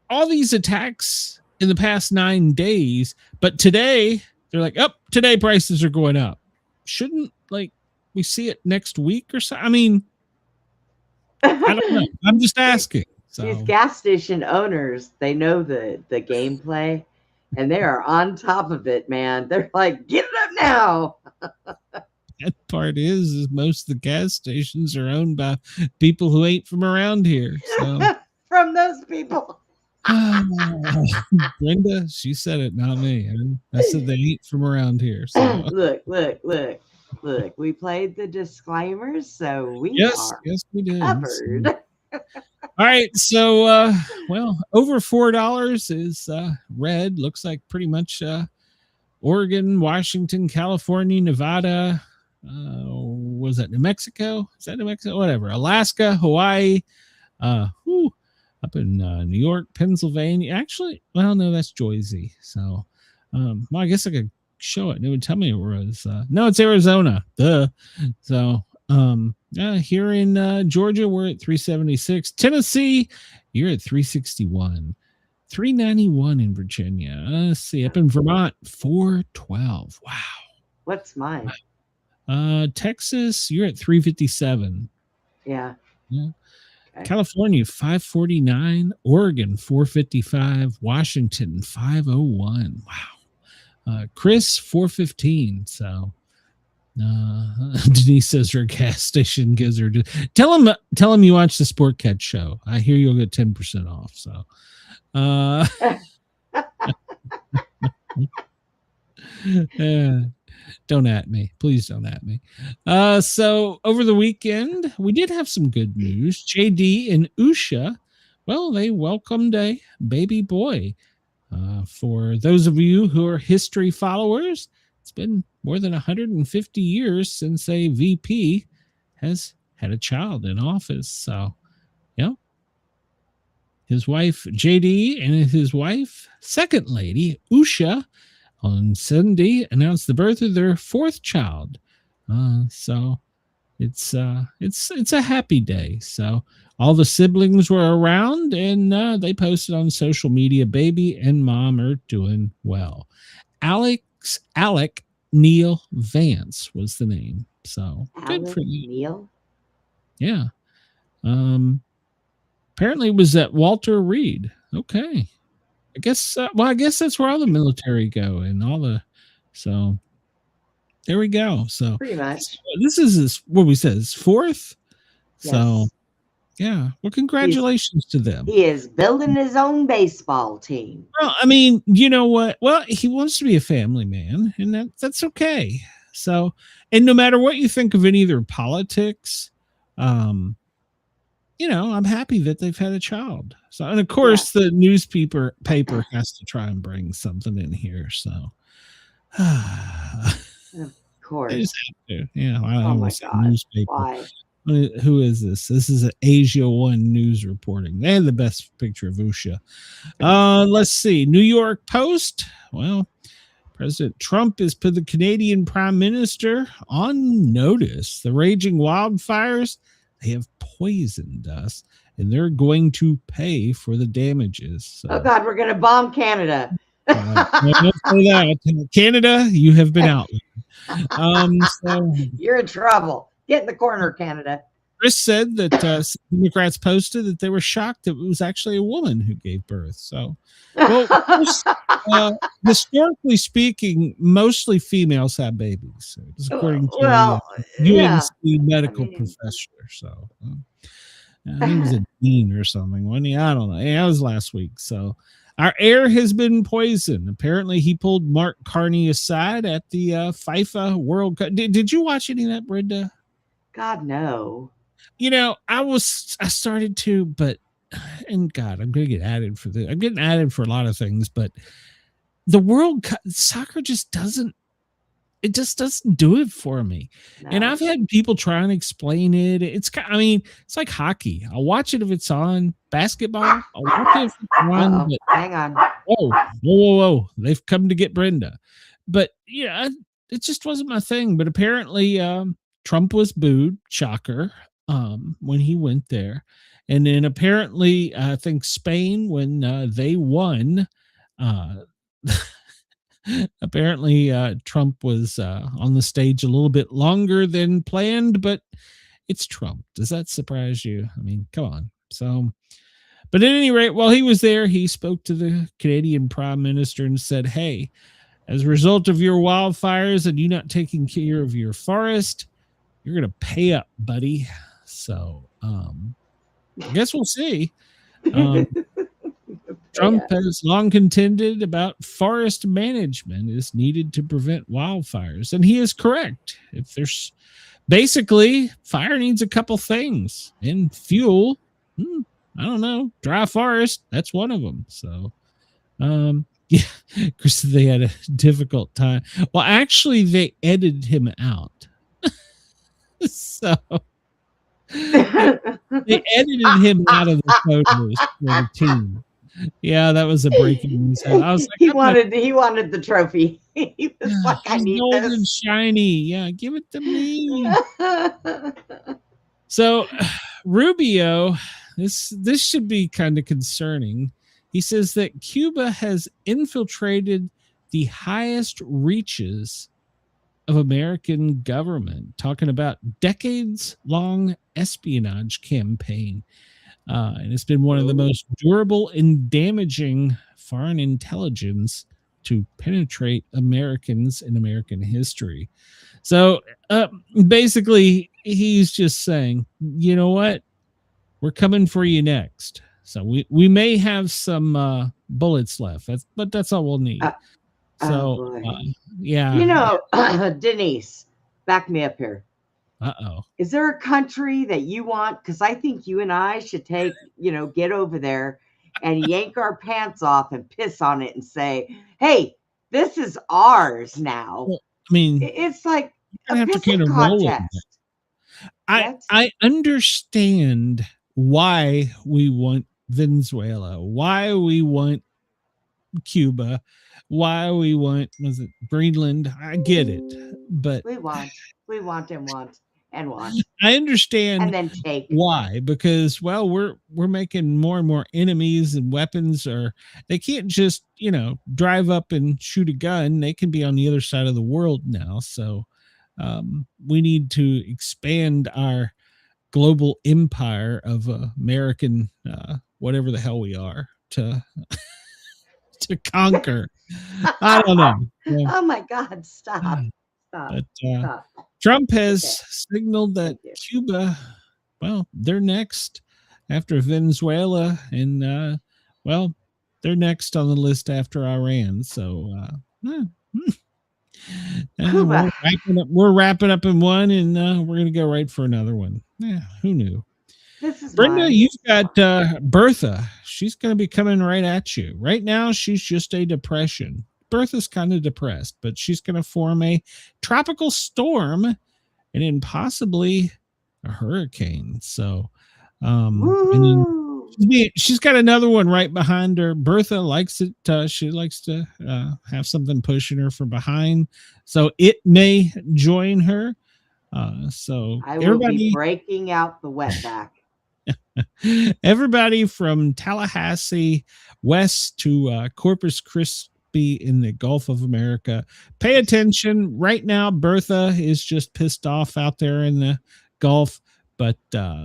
all these attacks in the past 9 days, but today they're like, today prices are going up. Shouldn't we see it next week or so? I mean, I don't know. I'm just asking. So. These gas station owners, they know the gameplay. And they are on top of it, man. They're like, get it up now. That part is most of the gas stations are owned by people who ain't from around here. So. From those people. Brenda, she said it, not me. I said they ain't from around here. So. Look. We played the disclaimers, so we are we did. covered. All right, so over $4 is red. Looks like pretty much Oregon, Washington, California, Nevada. Was that New Mexico? Is that New Mexico? Whatever. Alaska, Hawaii. Up in New York, Pennsylvania. Actually, well, no, that's Jersey. So, I guess I could show it. It would tell me it was. No, it's Arizona. Duh. So. Here in Georgia, we're at 376. Tennessee, you're at 361. 391 in Virginia. Let's see, up in Vermont, 412. Wow. What's mine? Texas, you're at 357. Yeah. Okay. California, 549. Oregon, 455. Washington, 501. Chris 415. So Denise says her gas station gives her. Tell him you watch the Sportcat show. I hear you'll get 10% off. So. Don't at me. Please don't at me. So over the weekend, we did have some good news. JD and Usha, well, they welcomed a baby boy. For those of you who are history followers, it's been more than 150 years since a VP has had a child in office. So, his wife, JD, and his wife, second lady, Usha, on Sunday announced the birth of their fourth child. So it's a happy day. So all the siblings were around, and they posted on social media, baby and mom are doing well. Alec Neil Vance was the name. So good for you. Neil? Yeah. Apparently it was at Walter Reed. Okay. I guess that's where all the military go and all the, so there we go. So pretty much this is what we said, it's fourth. Yes. So yeah, well, congratulations to them. He is building his own baseball team. Well, I mean, you know what? Well, he wants to be a family man, and that's okay. So, and no matter what you think of any of their politics, I'm happy that they've had a child. So, and of course, the newspaper has to try and bring something in here. So, of course, they just have to. Yeah, oh my God, newspaper. Why? Who is this? This is an Asia One News reporting. They had the best picture of Usha. Let's see. New York Post. Well, President Trump has put the Canadian Prime Minister on notice. The raging wildfires, they have poisoned us, and they're going to pay for the damages. So, oh God, we're going to bomb Canada. Canada, you have been out. So, you're in trouble. Get in the corner, Canada. Chris said that Democrats posted that they were shocked that it was actually a woman who gave birth. So, well, historically speaking, mostly females have babies, according to UNC medical professor. So, I think he was a dean or something, wasn't he? I don't know. Yeah, that was last week. So, our air has been poisoned. Apparently, he pulled Mark Carney aside at the FIFA World Cup. Did you watch any of that, Brenda? God, no. I started to, but, and God, I'm going to get added for this. I'm getting added for a lot of things, but the World Cup, soccer just doesn't do it for me. No. And I've had people try and explain it. It's like hockey. I'll watch it if it's on. Basketball, I'll watch it if it's on. But, hang on. Whoa. They've come to get Brenda. But, it just wasn't my thing. But apparently, Trump was booed, shocker, when he went there. And then apparently, I think Spain, when they won, apparently Trump was on the stage a little bit longer than planned, but it's Trump. Does that surprise you? I mean, come on. So, but at any rate, while he was there, he spoke to the Canadian Prime Minister and said, hey, as a result of your wildfires and you not taking care of your forest, you're going to pay up, buddy. So, I guess we'll see. Trump has long contended about forest management is needed to prevent wildfires. And he is correct. If there's basically fire needs a couple things, and fuel, I don't know, dry forest, that's one of them. So, yeah, Chris, they had a difficult time. Well, actually, they edited him out. So they edited him out of the photos for the team. Yeah, that was a breaking news. I was like, he wanted the trophy. He was like, I need gold this. And shiny. Yeah, give it to me. So Rubio, this should be kind of concerning. He says that Cuba has infiltrated the highest reaches of American government, talking about decades-long espionage campaign. And it's been one of the most durable and damaging foreign intelligence to penetrate Americans in American history. So basically, he's just saying, you know what? We're coming for you next. So we may have some bullets left, but that's all we'll need. So, yeah. You know, Denise, back me up here. Uh-oh. Is there a country that you want? Because I think you and I should get over there and yank our pants off and piss on it and say, hey, this is ours now. Well, I mean, it's like a have to pissing kind of roll contest. I understand why we want Venezuela, why we want Cuba, why we want Greenland. I get it, but we want and want and want. I understand and then take why, because we're making more and more enemies, and weapons they can't just drive up and shoot a gun. They can be on the other side of the world now. So we need to expand our global empire of American whatever the hell we are to conquer. I don't know. Oh my God, stop. But Trump has signaled that Cuba, they're next after Venezuela, and they're next on the list after Iran. So we're wrapping up in one, and we're going to go right for another one. Yeah, who knew? Brenda, you've got Bertha. She's going to be coming right at you. Right now, she's just a depression. Bertha's kind of depressed, but she's going to form a tropical storm and then possibly a hurricane. So, and then she's got another one right behind her. Bertha likes it. She likes to have something pushing her from behind, so it may join her. So I will be breaking out the wetback. Everybody from Tallahassee west to Corpus Christi in the Gulf of America, pay attention. Right now, Bertha is just pissed off out there in the Gulf, but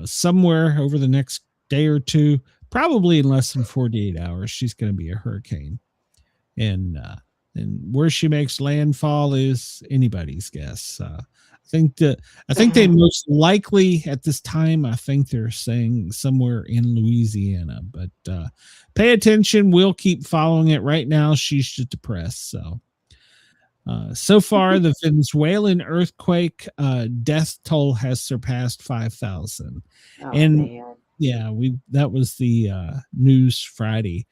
somewhere over the next day or two, probably in less than 48 hours, she's going to be a hurricane. And where she makes landfall is anybody's guess. I think they most likely at this time, I think they're saying somewhere in Louisiana, but pay attention. We'll keep following it. Right now, she's just depressed. So far, the Venezuelan earthquake death toll has surpassed 5,000. Man. Yeah, that was the news Friday.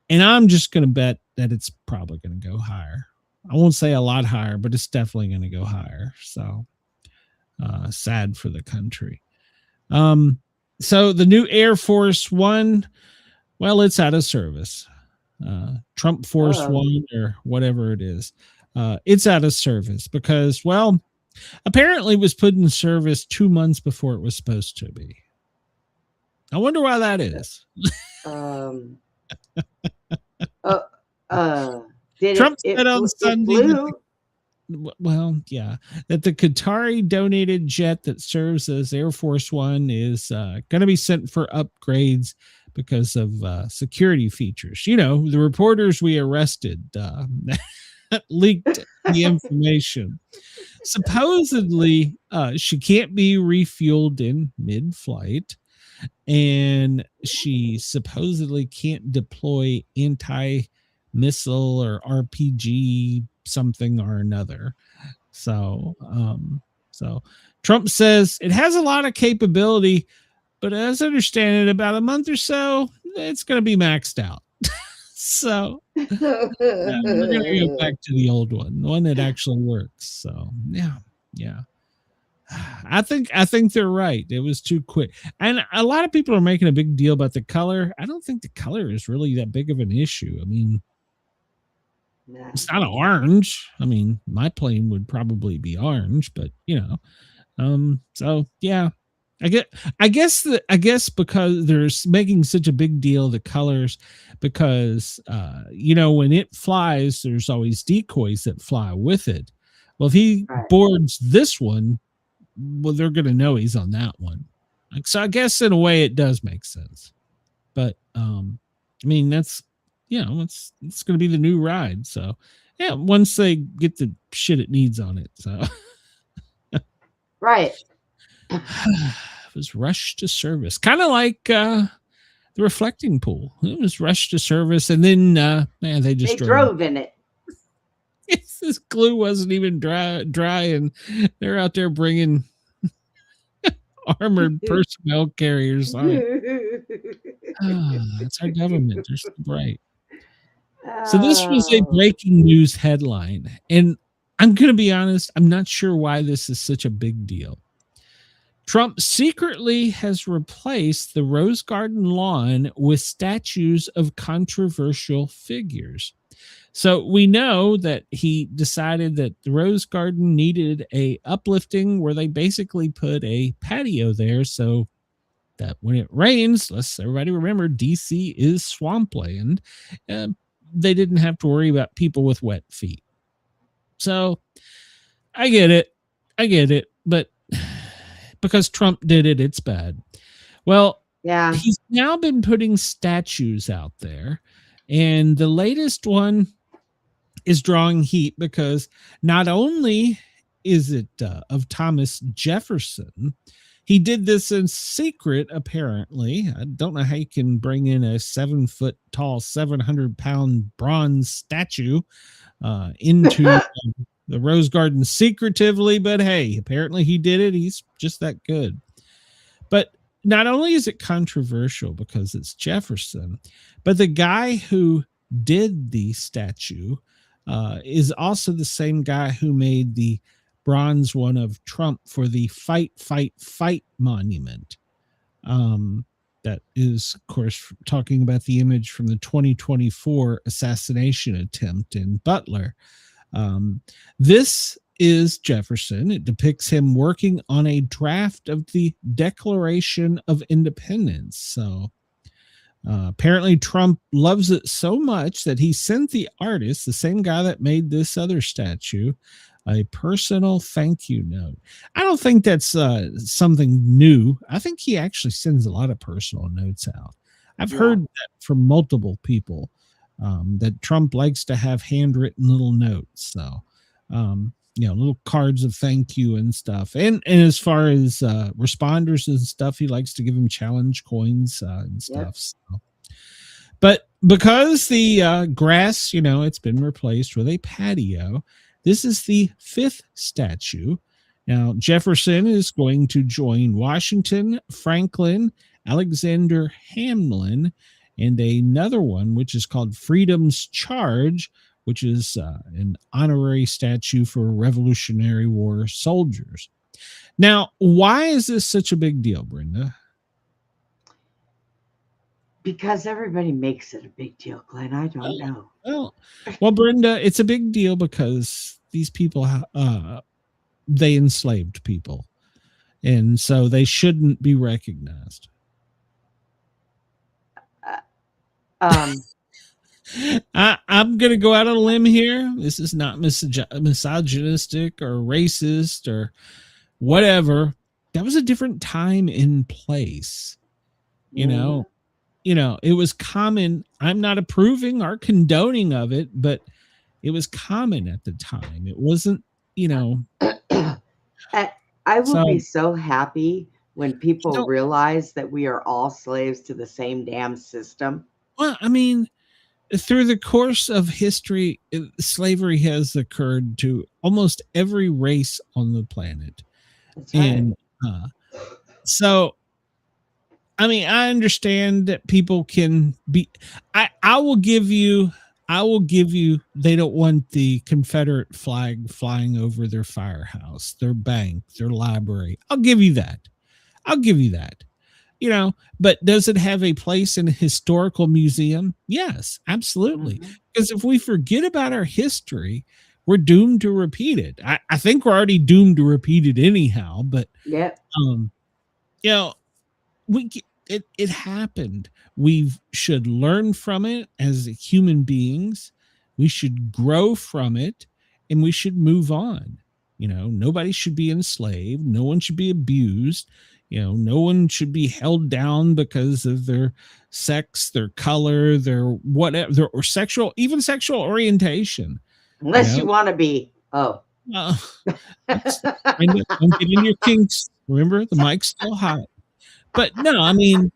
And I'm just going to bet that it's probably going to go higher. I won't say a lot higher, but it's definitely going to go higher. So sad for the country. So the new Air Force One, it's out of service. Trump Force One or whatever it is. It's out of service because, apparently it was put in service 2 months before it was supposed to be. I wonder why that is. Trump said on Sunday that the Qatari donated jet that serves as Air Force One is going to be sent for upgrades because of security features. The reporters we arrested leaked the information. Supposedly, she can't be refueled in mid-flight, and she supposedly can't deploy anti-missile or RPG something or another. So Trump says it has a lot of capability, but as I understand it, about a month or so, it's going to be maxed out. So we're going to go back to the old one, the one that actually works. So yeah. I think they're right. It was too quick. And a lot of people are making a big deal about the color. I don't think the color is really that big of an issue. I mean, it's not orange. I mean, my plane would probably be orange, but so yeah. I guess because they're making such a big deal of the colors, because when it flies, there's always decoys that fly with it. Well, if he boards this one, they're going to know he's on that one. So I guess in a way it does make sense. But I mean, it's going to be the new ride. So, yeah, once they get the shit it needs on it. So, right. It was rushed to service, kind of like the reflecting pool. It was rushed to service, and then they drove in it. This glue wasn't even dry, and they're out there bringing armored personnel carriers on it. That's our government. They're so bright. So this was a breaking news headline, and I'm going to be honest, I'm not sure why this is such a big deal. Trump secretly has replaced the Rose Garden lawn with statues of controversial figures. So we know that he decided that the Rose Garden needed a uplifting where they basically put a patio there so that when it rains, let's everybody remember, DC is swampland. They didn't have to worry about people with wet feet. So I get it, but because Trump did it, it's bad. Well, yeah, he's now been putting statues out there, and the latest one is drawing heat because not only is it of Thomas Jefferson, he did this in secret, apparently. I don't know how you can bring in a 7-foot tall, 700-pound bronze statue into the Rose Garden secretively, but hey, apparently he did it. He's just that good. But not only is it controversial because it's Jefferson, but the guy who did the statue is also the same guy who made the bronze one of Trump for the Fight, Fight, Fight monument. That is, of course, talking about the image from the 2024 assassination attempt in Butler. This is Jefferson. It depicts him working on a draft of the Declaration of Independence. So apparently Trump loves it so much that he sent the artist, the same guy that made this other statue, a personal thank you note. I don't think that's something new. I think he actually sends a lot of personal notes out. I've heard that from multiple people, that Trump likes to have handwritten little notes. So, little cards of thank you and stuff. And as far as responders and stuff, he likes to give them challenge coins and stuff. So. But because the grass, it's been replaced with a patio, this is the 5th statue. Now, Jefferson is going to join Washington, Franklin, Alexander Hamlin, and another one, which is called Freedom's Charge, which is an honorary statue for Revolutionary War soldiers. Now, why is this such a big deal, Brenda? Because everybody makes it a big deal, Glenn. I don't know. Well, Brenda, it's a big deal because these people, they enslaved people. And so they shouldn't be recognized. I'm going to go out on a limb here. This is not misogynistic or racist or whatever. That was a different time and place. It was common. I'm not approving or condoning of it, but it was common at the time. It wasn't, I will be so happy when people realize that we are all slaves to the same damn system. Well, I mean, through the course of history, slavery has occurred to almost every race on the planet. That's right. And so, I mean, I understand that people can be, I will give you, they don't want the Confederate flag flying over their firehouse, their bank, their library. I'll give you that. But does it have a place in a historical museum? Yes, absolutely. Because if we forget about our history, we're doomed to repeat it. I think we're already doomed to repeat it anyhow, but it happened. We should learn from it as human beings. We should grow from it, and we should move on. Nobody should be enslaved. No one should be abused. No one should be held down because of their sex, their color, their whatever, or sexual orientation. Unless you want to be. Oh. Don't get in your kinks. Remember, the mic's still hot. But no, I mean,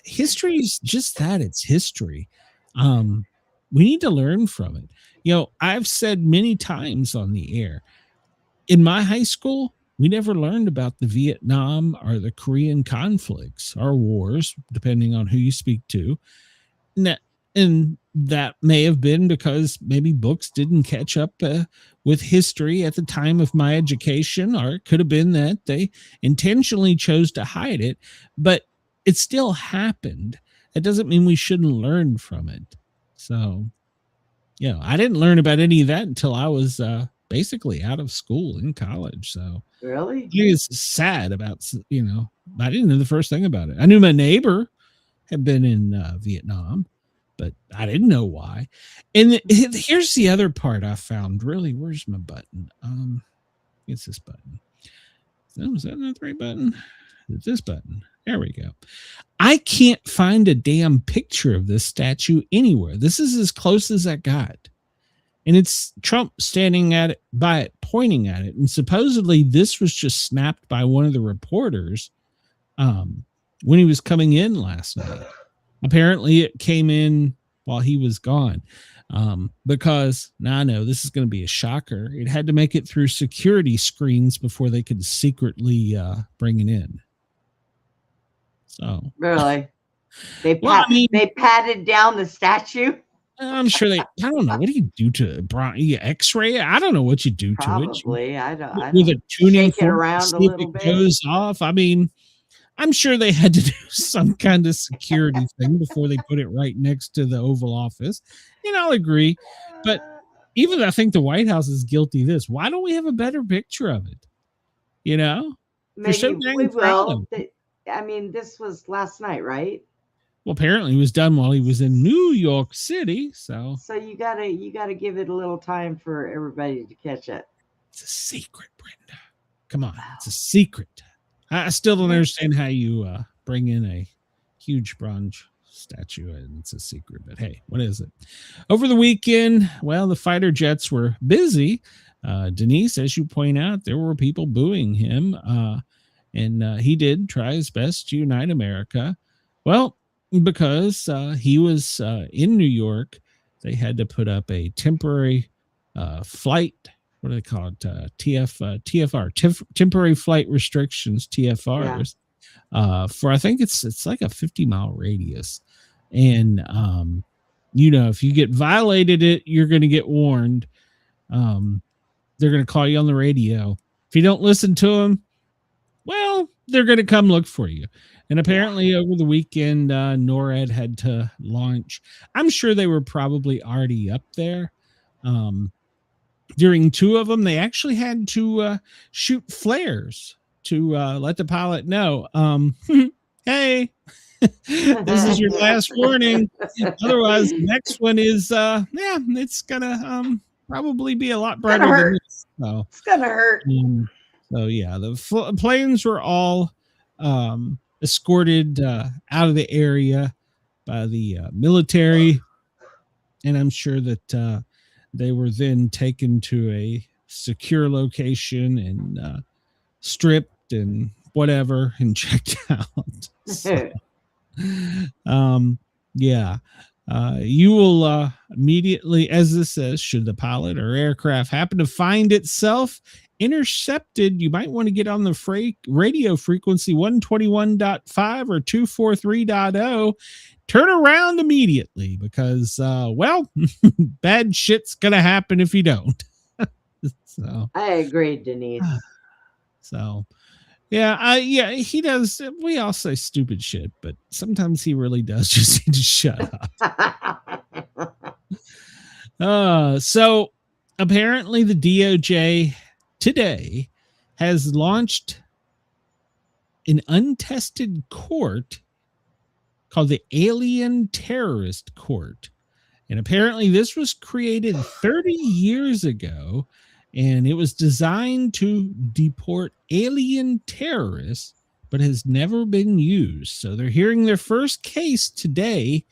history is just that. It's history. We need to learn from it. I've said many times on the air, in my high school, we never learned about the Vietnam or the Korean conflicts or wars, depending on who you speak to. And that may have been because maybe books didn't catch up with history at the time of my education, or it could have been that they intentionally chose to hide it, but it still happened. That doesn't mean we shouldn't learn from it. So, I didn't learn about any of that until I was basically out of school in college. So really, it's sad about, I didn't know the first thing about it. I knew my neighbor had been in Vietnam, but I didn't know why. And here's the other part I found. Really, where's my button? It's this button. Was that not the right button? It's this button. There we go. I can't find a damn picture of this statue anywhere. This is as close as I got. And it's Trump standing by it, pointing at it. And supposedly this was just snapped by one of the reporters when he was coming in last night. Apparently it came in while he was gone, because now I know this is going to be a shocker. It had to make it through security screens before they could secretly bring it in. So really, they patted down the statue. I'm sure I don't know. What do you do to it? X-ray? I don't know what you do to it. Probably, I don't. With a tuning shake it around a little bit. Goes off. I mean, I'm sure they had to do some kind of security thing before they put it right next to the Oval Office. And I'll agree. But even I think the White House is guilty of this. Why don't we have a better picture of it? Maybe we will. I mean, this was last night, right? Well, apparently it was done while he was in New York City. So you gotta give it a little time for everybody to catch it. It's a secret, Brenda. Come on, it's a secret. I still don't understand how you bring in a huge bronze statue and it's a secret, but hey, what is it? Over the weekend, well, the fighter jets were busy. Denise, as you point out, there were people booing him, and he did try his best to unite America. Well, because he was in New York, they had to put up a temporary flight. What do they call it? TFR, temporary flight restrictions, TFRs, for I think it's like a 50-mile radius. And, if you get violated it, you're going to get warned. They're going to call you on the radio. If you don't listen to them, well, they're going to come look for you. And apparently over the weekend, NORAD had to launch. I'm sure they were probably already up there. During two of them, they actually had to shoot flares to let the pilot know, hey, this is your last warning. Otherwise, the next one is, it's going to probably be a lot brighter than this. So, it's going to hurt. The planes were all escorted out of the area by the military. And I'm sure that they were then taken to a secure location and stripped and whatever and checked out. So, you will immediately, as this says, should the pilot or aircraft happen to find itself intercepted, you might want to get on the radio frequency 121.5 or 243.0. Turn around immediately because, bad shit's going to happen if you don't. So I agree, Denise. So, he does. We all say stupid shit, but sometimes he really does just need to shut up. So apparently the DOJ today has launched an untested court called the Alien Terrorist Court. And apparently this was created 30 years ago, and it was designed to deport alien terrorists but has never been used. So they're hearing their first case today.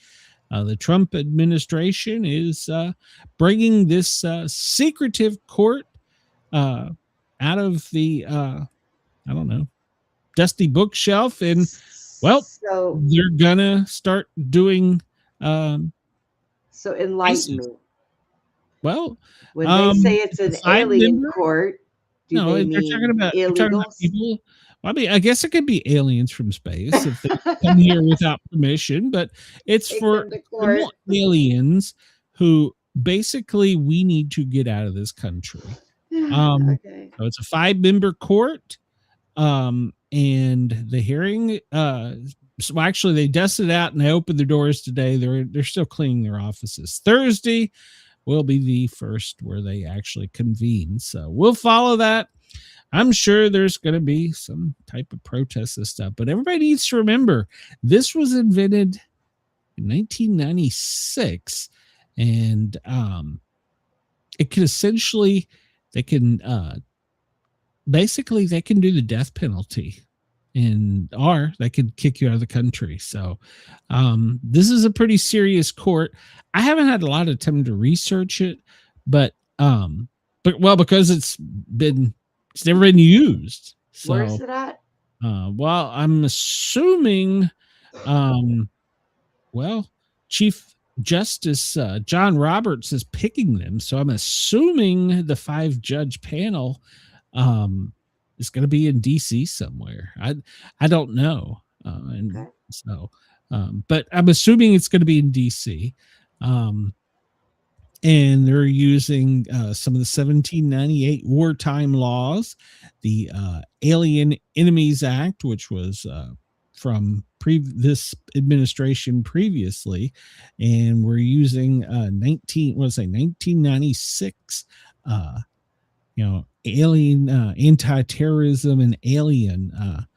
The Trump administration is bringing this secretive court out of the, I don't know, dusty bookshelf. And, well, so they're going to start doing. So enlighten me. Well, when they say it's an alien court, no, they're talking about people. I mean, I guess it could be aliens from space if they come here without permission, but it's for aliens who basically we need to get out of this country. Okay. So it's a 5-member court, and the hearing. So actually, they dusted out and they opened their doors today. They're still cleaning their offices. Thursday will be the first where they actually convene. So we'll follow that. I'm sure there's going to be some type of protest and stuff, but everybody needs to remember this was invented in 1996, and it can essentially they can do the death penalty, or they could kick you out of the country. So this is a pretty serious court. I haven't had a lot of time to research it, but because it's never been used. So, where's it at? Well, I'm assuming, Chief Justice John Roberts is picking them. So I'm assuming the 5-judge panel is going to be in DC somewhere. I don't know. But I'm assuming it's going to be in DC. And they're using some of the 1798 wartime laws, the Alien Enemies Act, which was from this administration previously, and we're using 1996, alien anti-terrorism and alien.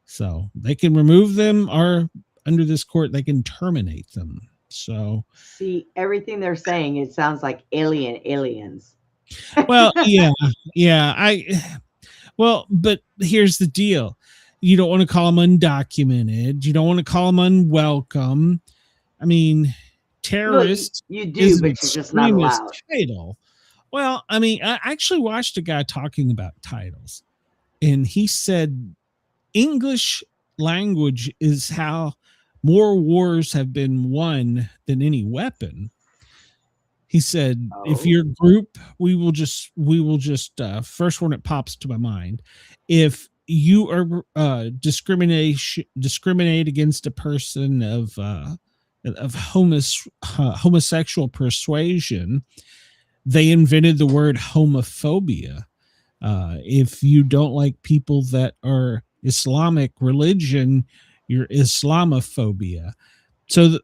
So they can remove them, or under this court they can terminate them. So see, everything they're saying, it sounds like aliens. Well, yeah. But here's the deal. You don't want to call them undocumented. You don't want to call them unwelcome. I mean, terrorist. Well, you do, but you're just not allowed. Title. Well, I mean, I actually watched a guy talking about titles, and he said English language is how more wars have been won than any weapon. He said, if your group, we will just first one that pops to my mind. If you are discriminate against a person of homosexual persuasion, they invented the word homophobia. If you don't like people that are Islamic religion, your Islamophobia. So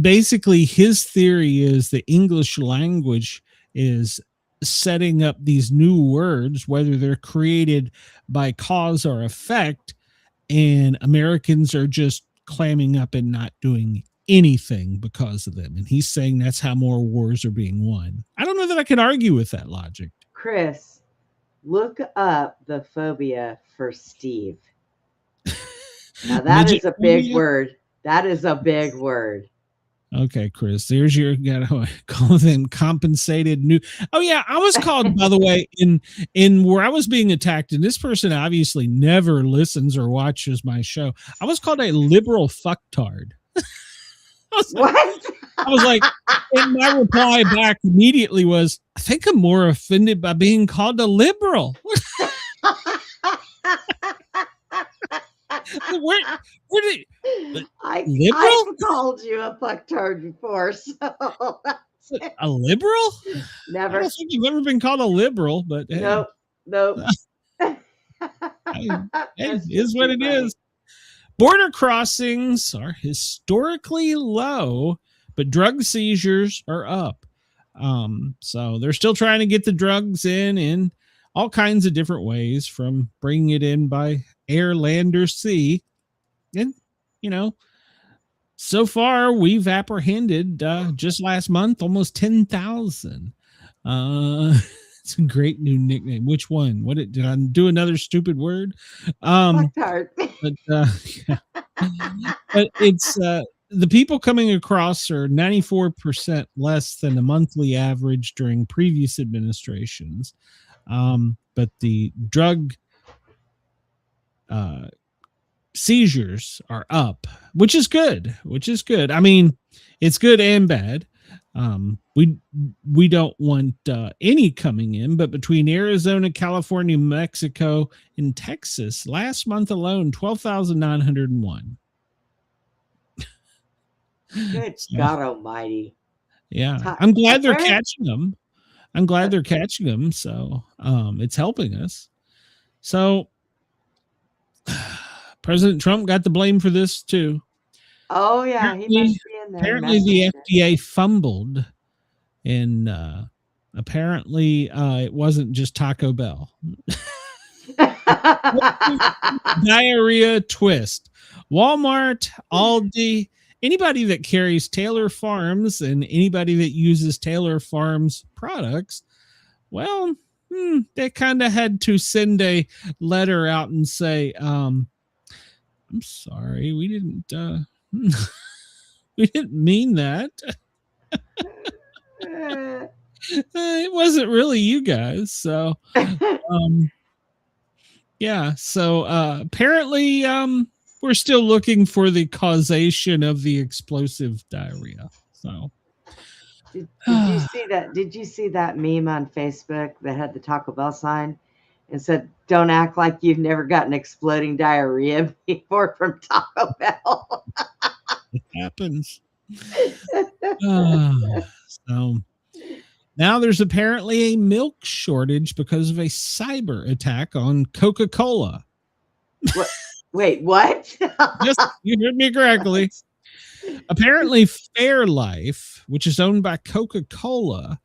basically his theory is the English language is setting up these new words, whether they're created by cause or effect, and Americans are just clamming up and not doing anything because of them. And he's saying that's how more wars are being won. I don't know that I can argue with that logic. Chris, look up the phobia for Steve. Now that is a big word. That is a big word. Okay, Chris, there's your gotta call them compensated new. Oh yeah, I was called, by the way, in where I was being attacked, and this person obviously never listens or watches my show. I was called a liberal fucktard. What? I was like, and my reply back immediately was, I think I'm more offended by being called a liberal. Where did I've called you a fucktard before, so a liberal? Never. I don't think you've ever been called a liberal, but hey. Nope. It is what it is. Border crossings are historically low, but drug seizures are up. So they're still trying to get the drugs in all kinds of different ways, from bringing it in by air, land, or sea. And, so far we've apprehended just last month almost 10,000. It's a great new nickname. Which one? Did I do another stupid word? Fuck-tart. But yeah. But it's the people coming across are 94% less than the monthly average during previous administrations. But the drug seizures are up, which is good. I mean, it's good and bad. We don't want any coming in, but between Arizona, California, Mexico, and Texas, last month alone, 12,901. Good God Almighty! Yeah, I'm glad they're catching them. So it's helping us. So President Trump got the blame for this too. Oh yeah, he must be in there. Apparently the FDA fumbled, and apparently it wasn't just Taco Bell. Diarrhea twist. Walmart, Aldi, anybody that carries Taylor Farms and anybody that uses Taylor Farms products, well, they kind of had to send a letter out and say, I'm sorry, we didn't mean that. It wasn't really you guys. So, yeah. So apparently, we're still looking for the causation of the explosive diarrhea. So, did you see that? Did you see that meme on Facebook that had the Taco Bell sign and said, "Don't act like you've never gotten exploding diarrhea before from Taco Bell." It happens. So now there's apparently a milk shortage because of a cyber attack on Coca-Cola. What? Wait, what? Yes, you heard me correctly. Apparently Fairlife, which is owned by Coca-Cola,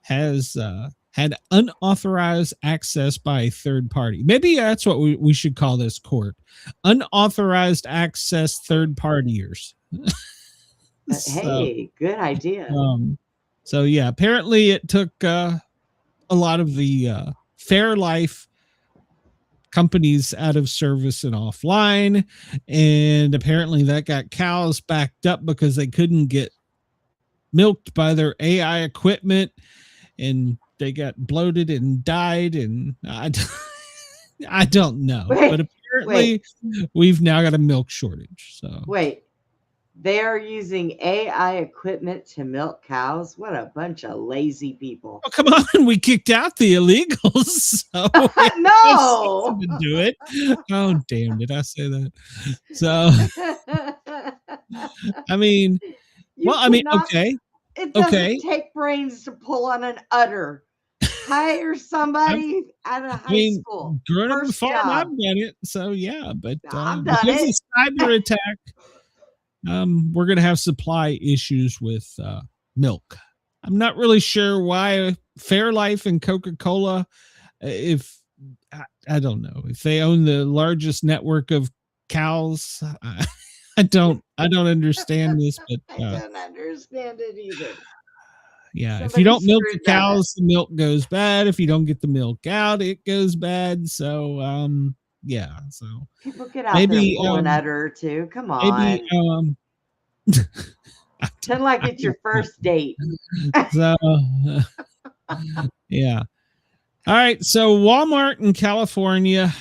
has had unauthorized access by a third party. Maybe that's what we should call this court. Unauthorized access third partiers. Hey, good idea. So yeah, apparently it took a lot of the Fairlife companies out of service and offline, and apparently that got cows backed up because they couldn't get milked by their AI equipment, and they got bloated and died, and I don't know. But apparently we've now got a milk shortage. So wait, they are using AI equipment to milk cows? What a bunch of lazy people. Oh, come on. We kicked out the illegals. So no. To do it. Oh, damn. Did I say that? So, I mean, okay. It doesn't take brains to pull on an udder. Hire somebody out of high school. Growing up the farm, I've done it. So, yeah. But I've done because it. of cyber attack, we're going to have supply issues with milk. I'm not really sure why Fairlife and Coca-Cola, if I don't know if they own the largest network of cows. I don't understand this, but I don't understand it either. Yeah, Somebody if you don't milk the screwed that up. cows, the milk goes bad. If you don't get the milk out, it goes bad. So yeah, so People get out there and pull an udder or two. Come on. Maybe Pretend like it's your first date. So yeah. All right. So Walmart in California.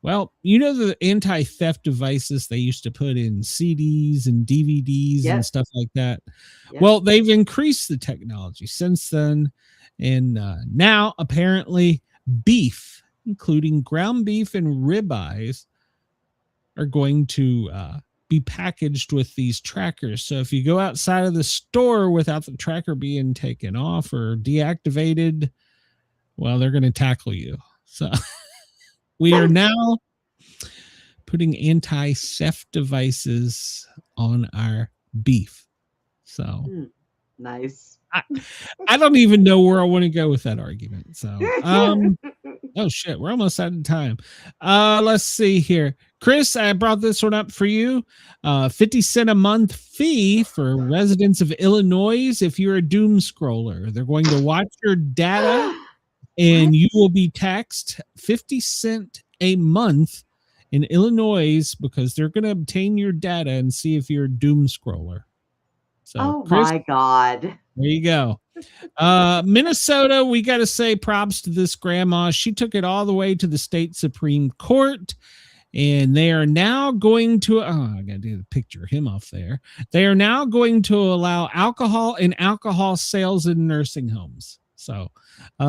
Well, you know the anti-theft devices they used to put in CDs and DVDs and stuff like that. Yep. Well, they've increased the technology since then. And now apparently beef, including ground beef and ribeyes, are going to be packaged with these trackers. So if you go outside of the store without the tracker being taken off or deactivated, well, they're going to tackle you. So we are now putting anti-theft devices on our beef. So nice. I don't even know where I want to go with that argument. So, oh shit, we're almost out of time. Let's see here. Chris, I brought this one up for you. 50 cents a month fee for residents of Illinois if you're a doom scroller. They're going to watch your data and you will be taxed 50 cents a month in Illinois because they're going to obtain your data and see if you're a doom scroller. So, Oh Chris, my God. there you go. Minnesota, we got to say props to this grandma. She took it all the way to the state Supreme Court, and they are now going to, I got to do the picture of him off there. They are now going to allow alcohol and alcohol sales in nursing homes. So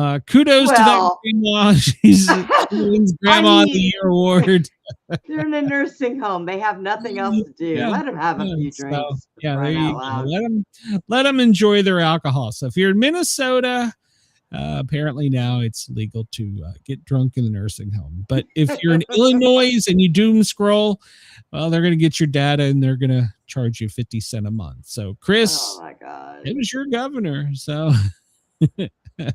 kudos to that grandma. She wins Grandma of the Year award. They're in a nursing home. They have nothing else to do. Yeah. Let them have a few drinks. There you go. Let them enjoy their alcohol. So if you're in Minnesota, apparently now it's legal to get drunk in the nursing home. But if you're in Illinois and you doom scroll, well, they're going to get your data and they're going to charge you 50 cents a month. So Chris, oh my God, it was your governor. So yeah,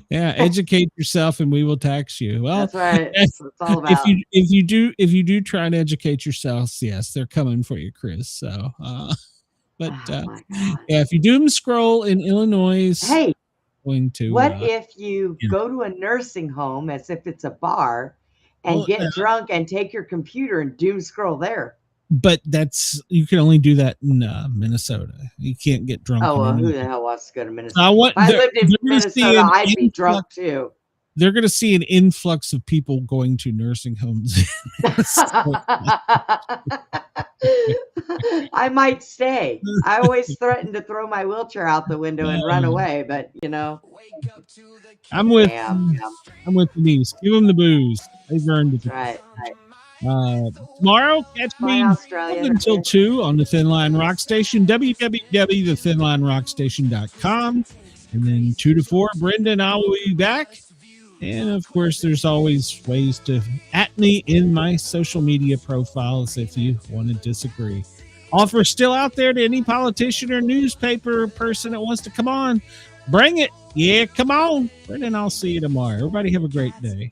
educate yourself and we will tax you. Well, that's right. That's what it's all about. If you do try and educate yourselves, yes, they're coming for you, Chris. So but if you doom scroll in Illinois, hey, going to what if you go to a nursing home as if it's a bar and get drunk and take your computer and doom scroll there? But you can only do that in Minnesota. You can't get drunk. Oh, well, who the hell wants to go to Minnesota? If I lived in Minnesota, I'd be drunk too. They're going to see an influx of people going to nursing homes. I might stay. I always threaten to throw my wheelchair out the window and run away, but I'm with Denise. Give them the booze. They've earned it. Right. Tomorrow, catch me until 2 on the Thin Line Rock Station, www.thethinlinerockstation.com. And then 2 to 4, Brenda and I will be back. And of course, there's always ways to at me in my social media profiles if you want to disagree. Offer still out there to any politician or newspaper person that wants to come on. Bring it. Yeah, come on. Brenda and I'll see you tomorrow. Everybody have a great day.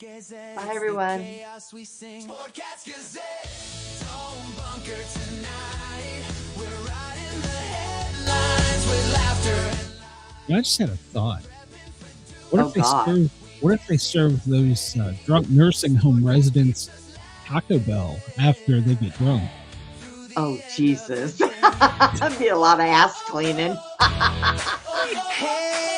Bye, everyone. I just had a thought. What if they serve those drunk nursing home residents Taco Bell after they get drunk? Oh, Jesus. That'd be a lot of ass cleaning. Hey.